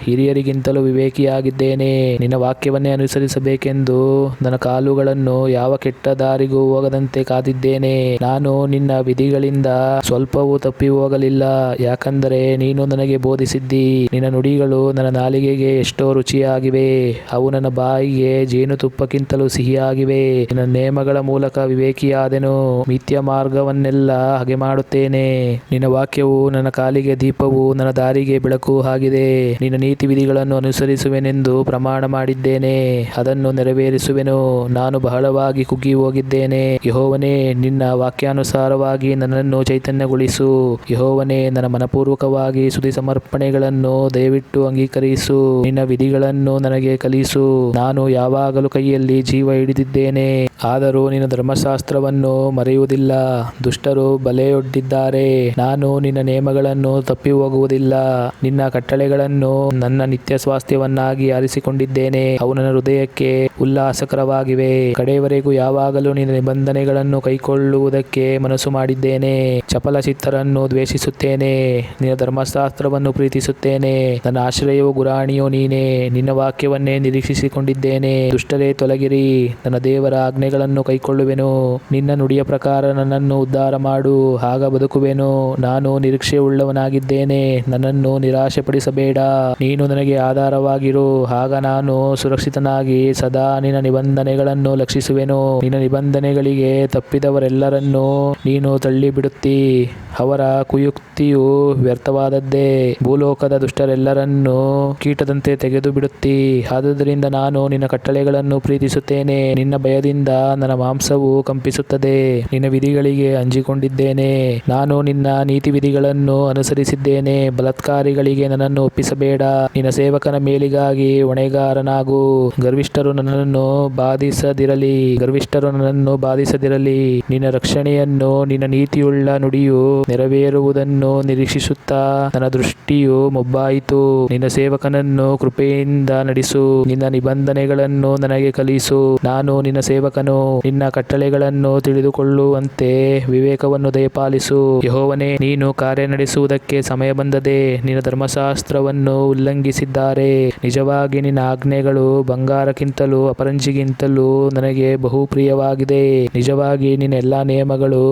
S1: ಹಿರಿಯರಿಗಿಂತಲೂ ವಿವೇಕಿಯಾಗಿದ್ದೇನೆ. ನಿನ್ನ ವಾಕ್ಯವನ್ನೇ ಅನುಸರಿಸಬೇಕೆಂದು ನನ್ನ ಕಾಲುಗಳನ್ನು ಯಾವ ಕೆಟ್ಟ ದಾರಿಗೂ ಹೋಗದಂತೆ ಕಾದಿದ್ದೇನೆ. ನಾನು ನಿನ್ನ ವಿಧಿಗಳಿಂದ ಸ್ವಲ್ಪವೂ ತಪ್ಪಿ ಹೋಗಲಿಲ್ಲ, ಯಾಕಂದರೆ ನೀನು ನನಗೆ ಬೋಧಿಸಿದ್ದಿ. ನಿನ್ನ ನುಡಿಗಳು ನನ್ನ ನಾಲಿಗೆಗೆ ಎಷ್ಟೋ ರುಚಿಯಾಗಿವೆ, ಅವು ನನ್ನ ಬಾಯಿಗೆ ಜೇನುತುಪ್ಪಕ್ಕಿಂತಲೂ ಸಿಹಿಯಾಗಿವೆ. ನಿನ್ನ ನೇಮಗಳ ಮೂಲಕ ವಿವೇಕಿಯಾದೆನು, ಮಿಥ್ಯ ಮಾರ್ಗವನ್ನೆಲ್ಲ ಹಾಗೆ ಮಾಡುತ್ತೇನೆ. ನಿನ್ನ ವಾಕ್ಯವು ನನ್ನ ಕಾಲಿಗೆ ದೀಪವೂ ನನ್ನ ದಾರಿಗೆ ಬೆಳಕು ಆಗಿದೆ. ನಿನ್ನ ನೀತಿ ವಿಧಿಗಳನ್ನು ಅನುಸರಿಸುವೆನೆಂದು ಪ್ರಮಾಣ ಮಾಡಿದ್ದೇನೆ, ಅದನ್ನು ನೆರವೇರಿಸುವೆನು. ನಾನು ಬಹಳವಾಗಿ ಕುಗ್ಗಿ ಹೋಗಿದ್ದೇನೆ. ಯೆಹೋವನೇ, ನಿನ್ನ ವಾಕ್ಯಾನುಸಾರವಾಗಿ ನನ್ನನ್ನು ಚೈತನ್ಯಗೊಳಿಸು. ಯೆಹೋವನೇ, ನನ್ನ ಮನಪೂರ್ವಕವಾಗಿ ಸ್ತುತಿ ಸಮರ್ಪಣೆಗಳನ್ನು ದಯವಿಟ್ಟು ಅಂಗೀಕರಿಸು. ನಿನ್ನ ವಿಧಿಗಳನ್ನು ನನಗೆ ಕಲಿಸು. ನಾನು ಯಾವಾಗಲೂ ಕೈಯಲ್ಲಿ ಜೀವ ಹಿಡಿದಿದ್ದೇನೆ, ಆದರೂ ನಿನ್ನ ಧರ್ಮಶಾಸ್ತ್ರವನ್ನು ಮರೆಯುವುದಿಲ್ಲ. ದುಷ್ಟರು ಬಲೆಯೊಡ್ಡಿದ್ದಾರೆ, ನಾನು ನಿನ್ನ ನೇಮಗಳನ್ನು ತಪ್ಪಿ ಹೋಗುವುದಿಲ್ಲ. ನಿನ್ನ ಕಟ್ಟಳೆಗಳನ್ನು ನನ್ನ ನಿತ್ಯ ಸ್ವಾಸ್ಥ್ಯವನ್ನಾಗಿ ಆರಿಸಿಕೊಂಡಿದ್ದೇನೆ, ಅವು ನನ್ನ ಹೃದಯಕ್ಕೆ ಉಲ್ಲಾಸಕರವಾಗಿವೆ. ಕಡೆಯವರೆಗೂ ಯಾವಾಗಲೂ ನಿನ್ನ ನಿಬಂಧನೆಗಳನ್ನು ಕೈಕೊಳ್ಳುವುದಕ್ಕೆ ಮನಸ್ಸು ಮಾಡಿದ್ದೇನೆ. ಚಪಲ ಚಿತ್ತರನ್ನು ದ್ವೇಷಿಸುತ್ತೇನೆ, ನಿನ್ನ ಧರ್ಮಶಾಸ್ತ್ರವನ್ನು ಪ್ರೀತಿಸುತ್ತೇನೆ. ನನ್ನ ಆಶ್ರಯವೂ ಗುರಾಣಿಯೂ ನೀನೇ, ನಿನ್ನ ವಾಕ್ಯವನ್ನೇ ನಿರೀಕ್ಷಿಸಿಕೊಂಡಿದ್ದೇನೆ. ದುಷ್ಟರೇ ತೊಲಗಿರಿ, ನನ್ನ ದೇವರ ಆಜ್ಞೆಗಳನ್ನು ಕೈಕೊಳ್ಳುವೆನು. ನಿನ್ನ ನುಡಿಯ ಪ್ರಕಾರ ನನ್ನನ್ನು ಉದ್ಧಾರ ಮಾಡು, ಆಗ ಬದುಕುವೆನು. ನಾನು ನಿರೀಕ್ಷೆಯುಳ್ಳವನಾಗಿದ್ದೇನೆ, ನನ್ನನ್ನು ನಿರಾಶೆಪಡಿಸಬೇಡ. ನೀನು ನನಗೆ ಆಧಾರವಾಗಿರು, ಆಗ ನಾನು ಸುರಕ್ಷಿತನಾಗಿ ಸದಾ ನಿನ್ನ ನಿಬಂಧನೆಗಳನ್ನು ಲಕ್ಷಿಸುವೆನು. ನಿನ್ನ ನಿಬಂಧನೆಗಳಿಗೆ ತಪ್ಪಿದವರೆಲ್ಲರನ್ನೂ ನೀನು ತಳ್ಳಿಬಿಡುತ್ತಿ, ಅವರ ಕುಯುಕ್ತಿಯು ವ್ಯರ್ಥವಾದದ್ದೇ. ಭೂಲೋಕದ ದುಷ್ಟರೆಲ್ಲರನ್ನೂ ಕೀಟದಂತೆ ತೆಗೆದು ಬಿಡುತ್ತಿ. ಆದುದರಿಂದ ನಾನು ನಿನ್ನ ಕಟ್ಟಳೆಗಳನ್ನು ಪ್ರೀತಿಸುತ್ತೇನೆ, ನಿನ್ನ ಭಯದಿಂದ ನನ್ನ ಮಾಂಸವು ಕಂಪಿಸುತ್ತದೆ. ನಿನ್ನ ವಿಧಿಗಳಿಗೆ ಅಂಜಿಕೊಂಡಿದ್ದೇನೆ, ನಾನು ನಿನ್ನ ನೀತಿ ವಿಧಿಗಳನ್ನು ಅನುಸರಿಸಿದ್ದೇನೆ. ಬಲಾತ್ಕಾರಿಗಳಿಗೆ ನನ್ನನ್ನು ಒಪ್ಪಿಸಬೇಡ, ನಿನ್ನ ಸೇವಕನ ಮೇಲಿಗಾಗಿ ಹೊಣೆಗಾರನಾಗು. ಗರ್ವಿಷ್ಠರು ನನ್ನನ್ನು ಬಾಧಿಸದಿರಲಿ. ನಿನ್ನ ರಕ್ಷಣೆಯನ್ನು, ನಿನ್ನ ನೀತಿಯುಳ್ಳ ನುಡಿಯು ನೆರವೇರುವುದನ್ನು ನಿರೀಕ್ಷಿಸುತ್ತಾ ನನ್ನ ದೃಷ್ಟಿಯು ಮೊಬ್ಬಾಯಿತು. ನಿನ್ನ ಸೇವಕನನ್ನು ಕೃಪೆಯಿಂದ ನಡೆಸು, ನಿನ್ನ ನಿಬಂಧನೆಗಳನ್ನು ನನಗೆ ಕಲಿಸು. ನಾನು ನಿನ್ನ ಸೇವಕನು, ನಿನ್ನ ಕಟ್ಟಳೆಗಳನ್ನು ತಿಳಿದುಕೊಳ್ಳುವಂತೆ ವಿವೇಕವನ್ನು ದಯಪಾಲಿಸು. ಯೆಹೋವನೇ, ನೀನು ಕಾರ್ಯ ನಡೆಸುವುದಕ್ಕೆ ಸಮಯ ಬಂದದೆ. ನಿನ್ನ ಧರ್ಮಶಾಸ್ತ್ರವನ್ನು ಉಲ್ಲಂಘಿಸಿದ್ದಾರೆ. ನಿಜವಾಗಿ ನಿನ್ನ ಆಜ್ಞೆಗಳು ಬಂಗಾರಕ್ಕಿಂತಲೂ ಅಪರಂಜಿಗಿಂತಲೂ ನನಗೆ ಬಹು ಪ್ರಿಯವಾಗಿದೆ. ನಿಜವಾಗಿ ನಿನ್ನ ಎಲ್ಲಾ ನಿಯಮಗಳು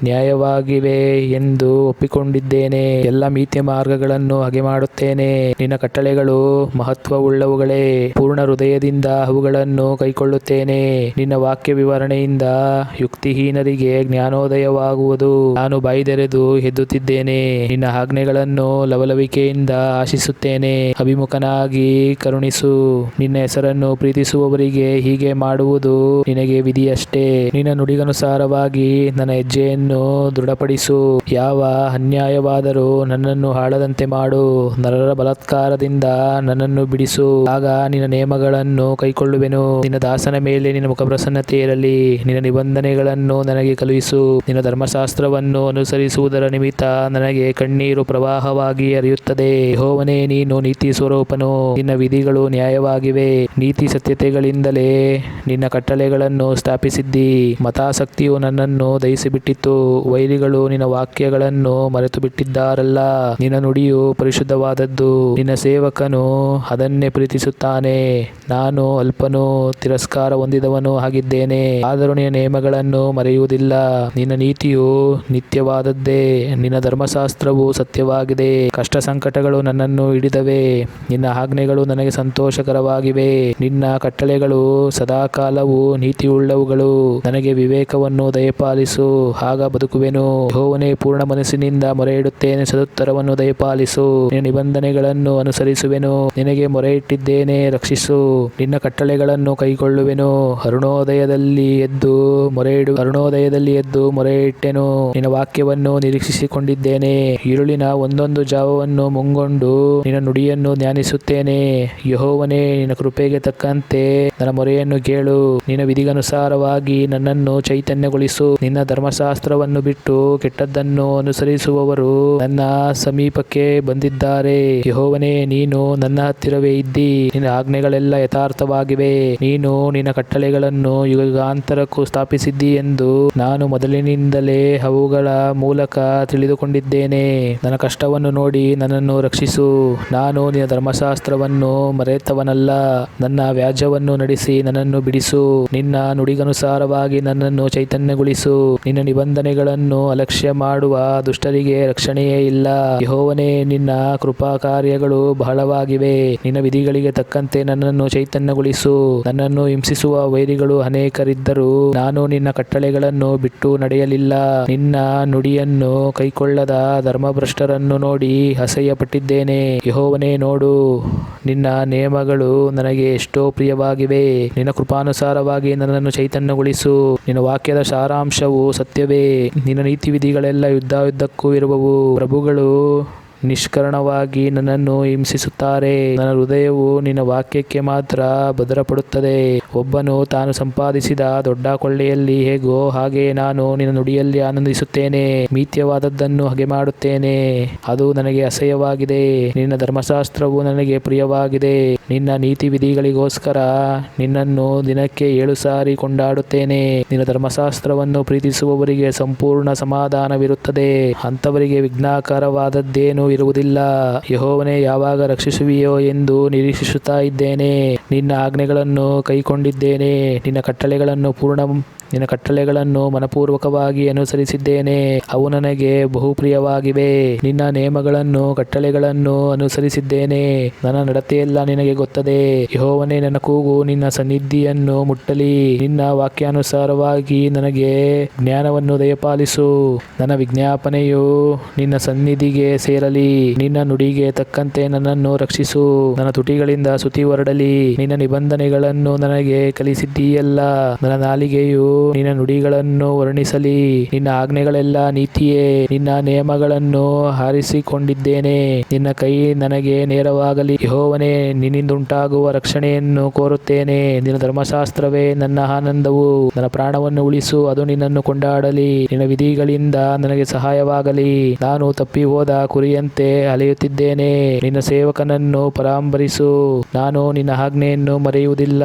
S1: ನ್ಯಾಯವಾಗಿವೆ ಎಂದು ಒಪ್ಪಿಕೊಂಡಿದ್ದೇನೆ. ಎಲ್ಲ ಮಿಥ್ಯ ಮಾರ್ಗಗಳನ್ನು ಹಾಗೆ ಮಾಡುತ್ತೇನೆ. ನಿನ್ನ ಕಟ್ಟಳೆಗಳು ಮಹತ್ವವುಳ್ಳವುಗಳೇ, ಪೂರ್ಣ ಹೃದಯದಿಂದ ಅವುಗಳನ್ನು ಕೈಕೊಳ್ಳುತ್ತೇನೆ. ನಿನ್ನ ವಾಕ್ಯ ವಿವರಣೆಯಿಂದ ಯುಕ್ತಿಹೀನರಿಗೆ ಜ್ಞಾನೋದಯವಾಗುವುದು. ನಾನು ಬಾಯಿದೆರೆದು ಎದ್ದುತ್ತಿದ್ದೇನೆ, ನಿನ್ನ ಆಜ್ಞೆಗಳನ್ನು ಲವಲವಿಕೆಯಿಂದ ಆಶಿಸುತ್ತೇನೆ. ಅಭಿಮುಖನಾಗಿ ಕರುಣಿಸು, ನಿನ್ನ ಹೆಸರನ್ನು ಪ್ರೀತಿಸುವವರಿಗೆ ಹೀಗೆ ಮಾಡುವುದು ನಿನಗೆ ವಿಧಿಯಷ್ಟೇ. ನಿನ್ನ ನುಡಿಗನುಸಾರವಾಗಿ ನನ್ನ ಹೆಜ್ಜೆಯನ್ನು ದೃಢಪಡಿಸು. ಯಾವ ಅನ್ಯಾಯವಾದರೂ ನನ್ನನ್ನು ಹಾಳದಂತೆ ಮಾಡು, ನರರ ಬಲಾತ್ಕಾರದಿಂದ ನನ್ನನ್ನು ಬಿಡಿಸು. ಆಗ ನಿನ್ನ ನೇಮಗಳನ್ನು ಕೈಕೊಳ್ಳುವೆನು. ನಿನ್ನ ದಾಸನ ಮೇಲೆ ನಿನ್ನ ಮುಖಪ್ರಸನ್ನತೆ ಇರಲಿ. ನಿನ್ನ ನಿಬಂಧನೆಗಳನ್ನು ನನಗೆ ಕಳುಹಿಸು. ನಿನ್ನ ಧರ್ಮಶಾಸ್ತ್ರವನ್ನು ಅನುಸರಿಸುವುದರ ನಿಮಿತ್ತ ನನಗೆ ಕಣ್ಣೀರು ಪ್ರವಾಹವಾಗಿ ಹರಿಯುತ್ತದೆ. ಯೆಹೋವನೇ, ನೀನು ನೀತಿ ಸ್ವರೂಪನು, ನಿನ್ನ ವಿಧಿಗಳು ನ್ಯಾಯವಾಗಿವೆ. ನೀತಿ ಸತ್ಯತೆಗಳಿಂದಲೇ ನಿನ್ನ ಕಟ್ಟಳೆಗಳನ್ನು ಸ್ಥಾಪಿಸಿದ್ದಿ. ಮತಾಸಕ್ತಿಯು ನನ್ನನ್ನು ದಹಿಸಿಬಿಟ್ಟಿತು, ವೈರಿಗಳು ನಿನ್ನ ವಾಕ್ಯಗಳನ್ನು ಮರೆತು ಬಿಟ್ಟಿದ್ದಾರಲ್ಲ. ನಿನ್ನ ನುಡಿಯು ಪರಿಶುದ್ಧವಾದದ್ದು, ನಿನ್ನ ಸೇವಕನು ಅದನ್ನೇ ಪ್ರೀತಿಸುತ್ತಾನೆ. ನಾನು ಅಲ್ಪನೂ ತಿರಸ್ಕಾರ ಹೊಂದಿದವನೂ ಆಗಿದ್ದೇನೆ, ಆದರೂ ನಿನ್ನ ನೇಮಗಳ ನಿಬಂಧನೆಗಳನ್ನು ಮರೆಯುವುದಿಲ್ಲ. ನಿನ್ನ ನೀತಿಯು ನಿತ್ಯವಾದದ್ದೇ, ನಿನ್ನ ಧರ್ಮಶಾಸ್ತ್ರವು ಸತ್ಯವಾಗಿದೆ. ಕಷ್ಟ ಸಂಕಟಗಳು ನನ್ನನ್ನು ಹಿಡಿದವೆ, ನಿನ್ನ ಆಜ್ಞೆಗಳು ನನಗೆ ಸಂತೋಷಕರವಾಗಿವೆ. ನಿನ್ನ ಕಟ್ಟಳೆಗಳು ಸದಾಕಾಲವೂ ನೀತಿಯುಳ್ಳವುಗಳು. ನನಗೆ ವಿವೇಕವನ್ನು ದಯಪಾಲಿಸು, ಆಗ ಬದುಕುವೆನು. ಯೆಹೋವನೇ, ಪೂರ್ಣ ಮನಸ್ಸಿನಿಂದ ಮೊರೆಯಿಡುತ್ತೇನೆ, ಸದುತ್ತರವನ್ನು ದಯಪಾಲಿಸು. ನಿನ್ನ ನಿಬಂಧನೆಗಳನ್ನು ಅನುಸರಿಸುವೆನು. ನಿನಗೆ ಮೊರೆಯಿಟ್ಟಿದ್ದೇನೆ, ರಕ್ಷಿಸು. ನಿನ್ನ ಕಟ್ಟಳೆಗಳನ್ನು ಕೈಕೊಳ್ಳುವೆನು. ಅರುಣೋದಯದಲ್ಲಿ ಎದ್ದು ಮೊರೆಯಿಟ್ಟೆನು. ನಿನ್ನ ವಾಕ್ಯವನ್ನು ನಿರೀಕ್ಷಿಸಿಕೊಂಡಿದ್ದೇನೆ. ഇരുಳಿನ ಒಂದೊಂದು ಜಾವವನ್ನು ಮುಂಗೊಂಡು ನಿನ್ನ ನುಡಿಯನ್ನು ಧ್ಯಾನಿಸುತ್ತೇನೆ. ಯೆಹೋವನೇ, ನಿನ್ನ ಕೃಪೆಗೆ ತಕ್ಕಂತೆ ನನ್ನ ಮೊರೆಯನ್ನು ಕೇಳು. ನಿನ್ನ ವಿಧಿಗನುಸಾರವಾಗಿ ನನ್ನನ್ನು ಚೈತನ್ಯಗೊಳಿಸು. ನಿನ್ನ ಧರ್ಮಶಾಸ್ತ್ರವನ್ನು ಬಿಟ್ಟು ಕೆಟ್ಟದ್ದನ್ನು ಅನುಸರಿಸುವವರು ನನ್ನ ಸಮೀಪಕ್ಕೆ ಬಂದಿದ್ದಾರೆ. ಯೆಹೋವನೇ, ನೀನು ನನ್ನ ಹತ್ತಿರವೇ ಇದ್ದಿ. ನಿನ್ನ ಆಜ್ಞೆಗಳೆಲ್ಲ ಯಥಾರ್ಥವಾಗಿವೆ. ನೀನು ನಿನ್ನ ಕಟ್ಟಳೆಗಳನ್ನು ಯುಗಾಂತರಕ್ಕೂ ಸ್ಥಾಪಿಸಿದ್ದಿ ಎಂದು ನಾನು ಮೊದಲಿನಿಂದಲೇ ಅವುಗಳ ಮೂಲಕ ತಿಳಿದುಕೊಂಡಿದ್ದೇನೆ. ನನ್ನ ಕಷ್ಟವನ್ನು ನೋಡಿ ನನ್ನನ್ನು ರಕ್ಷಿಸು. ನಾನು ನಿನ್ನ ಧರ್ಮಶಾಸ್ತ್ರವನ್ನು ಮರೆತವನಲ್ಲ. ನನ್ನ ವ್ಯಾಜ್ಯವನ್ನು ನಡೆಸಿ ನನ್ನನ್ನು ಬಿಡಿಸು. ನಿನ್ನ ನುಡಿಗನುಸಾರವಾಗಿ ನನ್ನನ್ನು ಚೈತನ್ಯಗೊಳಿಸು. ನಿನ್ನ ನಿಬಂಧನೆಗಳನ್ನು ಅಲಕ್ಷ್ಯ ಮಾಡುವ ದುಷ್ಟರಿಗೆ ರಕ್ಷಣೆಯೇ ಇಲ್ಲ. ಯೆಹೋವನೇ, ನಿನ್ನ ಕೃಪಾಕಾರ್ಯಗಳು ಬಹಳವಾಗಿವೆ. ನಿನ್ನ ವಿಧಿಗಳಿಗೆ ತಕ್ಕಂತೆ ನನ್ನನ್ನು ಚೈತನ್ಯಗೊಳಿಸು. ನನ್ನನ್ನು ಹಿಂಸಿಸುವ ವೈರಿಗಳು ಅನೇಕರಿದ್ದರೂ ನಾನು ನಿನ್ನ ಕಟ್ಟಳೆಗಳನ್ನು ಬಿಟ್ಟು ನಡೆಯಲಿಲ್ಲ. ನಿನ್ನ ನುಡಿಯನ್ನು ಕೈಕೊಳ್ಳದ ಧರ್ಮಭ್ರಷ್ಟರನ್ನು ನೋಡಿ ಅಸಹ್ಯಪಟ್ಟಿದ್ದೇನೆ. ಯೆಹೋವನೇ, ನೋಡು, ನಿನ್ನ ನೇಮಗಳು ನನಗೆ ಎಷ್ಟೋ ಪ್ರಿಯವಾಗಿವೆ. ನಿನ್ನ ಕೃಪಾನುಸಾರವಾಗಿ ನನ್ನನ್ನು ಚೈತನ್ಯಗೊಳಿಸು. ನಿನ್ನ ವಾಕ್ಯದ ಸಾರಾಂಶವು ಸತ್ಯವೇ. ನಿನ್ನ ನೀತಿವಿಧಿಗಳೆಲ್ಲ ಯುದ್ಧಕ್ಕೂ ಇರುವವು. ಪ್ರಭುಗಳು ನಿಷ್ಕಾರಣವಾಗಿ ನನ್ನನ್ನು ಹಿಂಸಿಸುತ್ತಾರೆ. ನನ್ನ ಹೃದಯವು ನಿನ್ನ ವಾಕ್ಯಕ್ಕೆ ಮಾತ್ರ ಭದ್ರಪಡುತ್ತದೆ. ಒಬ್ಬನು ತಾನು ಸಂಪಾದಿಸಿದ ದೊಡ್ಡ ಕೊಳ್ಳೆಯಲ್ಲಿ ಹೇಗೋ ಹಾಗೆ ನಾನು ನಿನ್ನ ನುಡಿಯಲ್ಲಿ ಆನಂದಿಸುತ್ತೇನೆ. ಮಿಥ್ಯವಾದದ್ದನ್ನು ಹಗೆ ಮಾಡುತ್ತೇನೆ, ಅದು ನನಗೆ ಅಸಹ್ಯವಾಗಿದೆ. ನಿನ್ನ ಧರ್ಮಶಾಸ್ತ್ರವು ನನಗೆ ಪ್ರಿಯವಾಗಿದೆ. ನಿನ್ನ ನೀತಿ ವಿಧಿಗಳಿಗೋಸ್ಕರ ನಿನ್ನನ್ನು ದಿನಕ್ಕೆ 7 ಸಾರಿ ಕೊಂಡಾಡುತ್ತೇನೆ. ನಿನ್ನ ಧರ್ಮಶಾಸ್ತ್ರವನ್ನು ಪ್ರೀತಿಸುವವರಿಗೆ ಸಂಪೂರ್ಣ ಸಮಾಧಾನವಿರುತ್ತದೆ. ಅಂಥವರಿಗೆ ವಿಘ್ನಕರವಾದದ್ದೇನೂ ಇರುವುದಿಲ್ಲ. ಯೆಹೋವನೇ, ಯಾವಾಗ ರಕ್ಷಿಸುವಿಯೋ ಎಂದು ನಿರೀಕ್ಷಿಸುತ್ತಾ ಇದ್ದೇನೆ. ನಿನ್ನ ಆಜ್ಞೆಗಳನ್ನು ಕೈಕೊಂಡಿದ್ದೇನೆ. ನಿನ್ನ ಕಟ್ಟಳೆಗಳನ್ನು ಮನಪೂರ್ವಕವಾಗಿ ಅನುಸರಿಸಿದ್ದೇನೆ. ಅವು ನನಗೆ ಬಹುಪ್ರಿಯವಾಗಿವೆ. ನಿನ್ನ ನೇಮಗಳನ್ನು ಕಟ್ಟಳೆಗಳನ್ನು ಅನುಸರಿಸಿದ್ದೇನೆ. ನನ್ನ ನಡತೆಯೆಲ್ಲ ನಿನಗೆ ಗೊತ್ತದೆ. ಯೆಹೋವನೇ, ನನ್ನ ಕೂಗು ನಿನ್ನ ಸನ್ನಿಧಿಯನ್ನು ಮುಟ್ಟಲಿ. ನಿನ್ನ ವಾಕ್ಯಾನುಸಾರವಾಗಿ ನನಗೆ ಜ್ಞಾನವನ್ನು ದಯಪಾಲಿಸು. ನನ್ನ ವಿಜ್ಞಾಪನೆಯು ನಿನ್ನ ಸನ್ನಿಧಿಗೆ ಸೇರಲಿ. ನಿನ್ನ ನುಡಿಗೆ ತಕ್ಕಂತೆ ನನ್ನನ್ನು ರಕ್ಷಿಸು. ನನ್ನ ತುಟಿಗಳಿಂದ ಸ್ತುತಿ ಹೊರಡಲಿ. ನಿನ್ನ ನಿಬಂಧನೆಗಳನ್ನು ನನಗೆ ಕಲಿಸಿದ್ದೀಯಲ್ಲ. ನನ್ನ ನಾಲಿಗೆಯು ನಿನ್ನ ನುಡಿಗಳನ್ನು ವರ್ಣಿಸಲಿ. ನಿನ್ನ ಆಜ್ಞೆಗಳೆಲ್ಲ ನೀತಿಯೇ. ನಿನ್ನ ನೇಮಗಳನ್ನು ಆರಿಸಿಕೊಂಡಿದ್ದೇನೆ. ನಿನ್ನ ಕೈ ನನಗೆ ನೇರವಾಗಲಿ. ಯೆಹೋವನೇ, ನಿನ್ನಿಂದುಂಟಾಗುವ ರಕ್ಷಣೆಯನ್ನು ಕೋರುತ್ತೇನೆ. ನಿನ್ನ ಧರ್ಮಶಾಸ್ತ್ರವೇ ನನ್ನ ಆನಂದವು. ನನ್ನ ಪ್ರಾಣವನ್ನು ಉಳಿಸು, ಅದು ನಿನ್ನನ್ನು ಕೊಂಡಾಡಲಿ. ನಿನ್ನ ವಿಧಿಗಳಿಂದ ನನಗೆ ಸಹಾಯವಾಗಲಿ. ನಾನು ತಪ್ಪಿ ಹೋದ ಕುರಿಯಂತೆ ಅಲೆಯುತ್ತಿದ್ದೇನೆ. ನಿನ್ನ ಸೇವಕನನ್ನು ಪರಾಂಬರಿಸು. ನಾನು ನಿನ್ನ ಆಜ್ಞೆಯನ್ನು ಮರೆಯುವುದಿಲ್ಲ.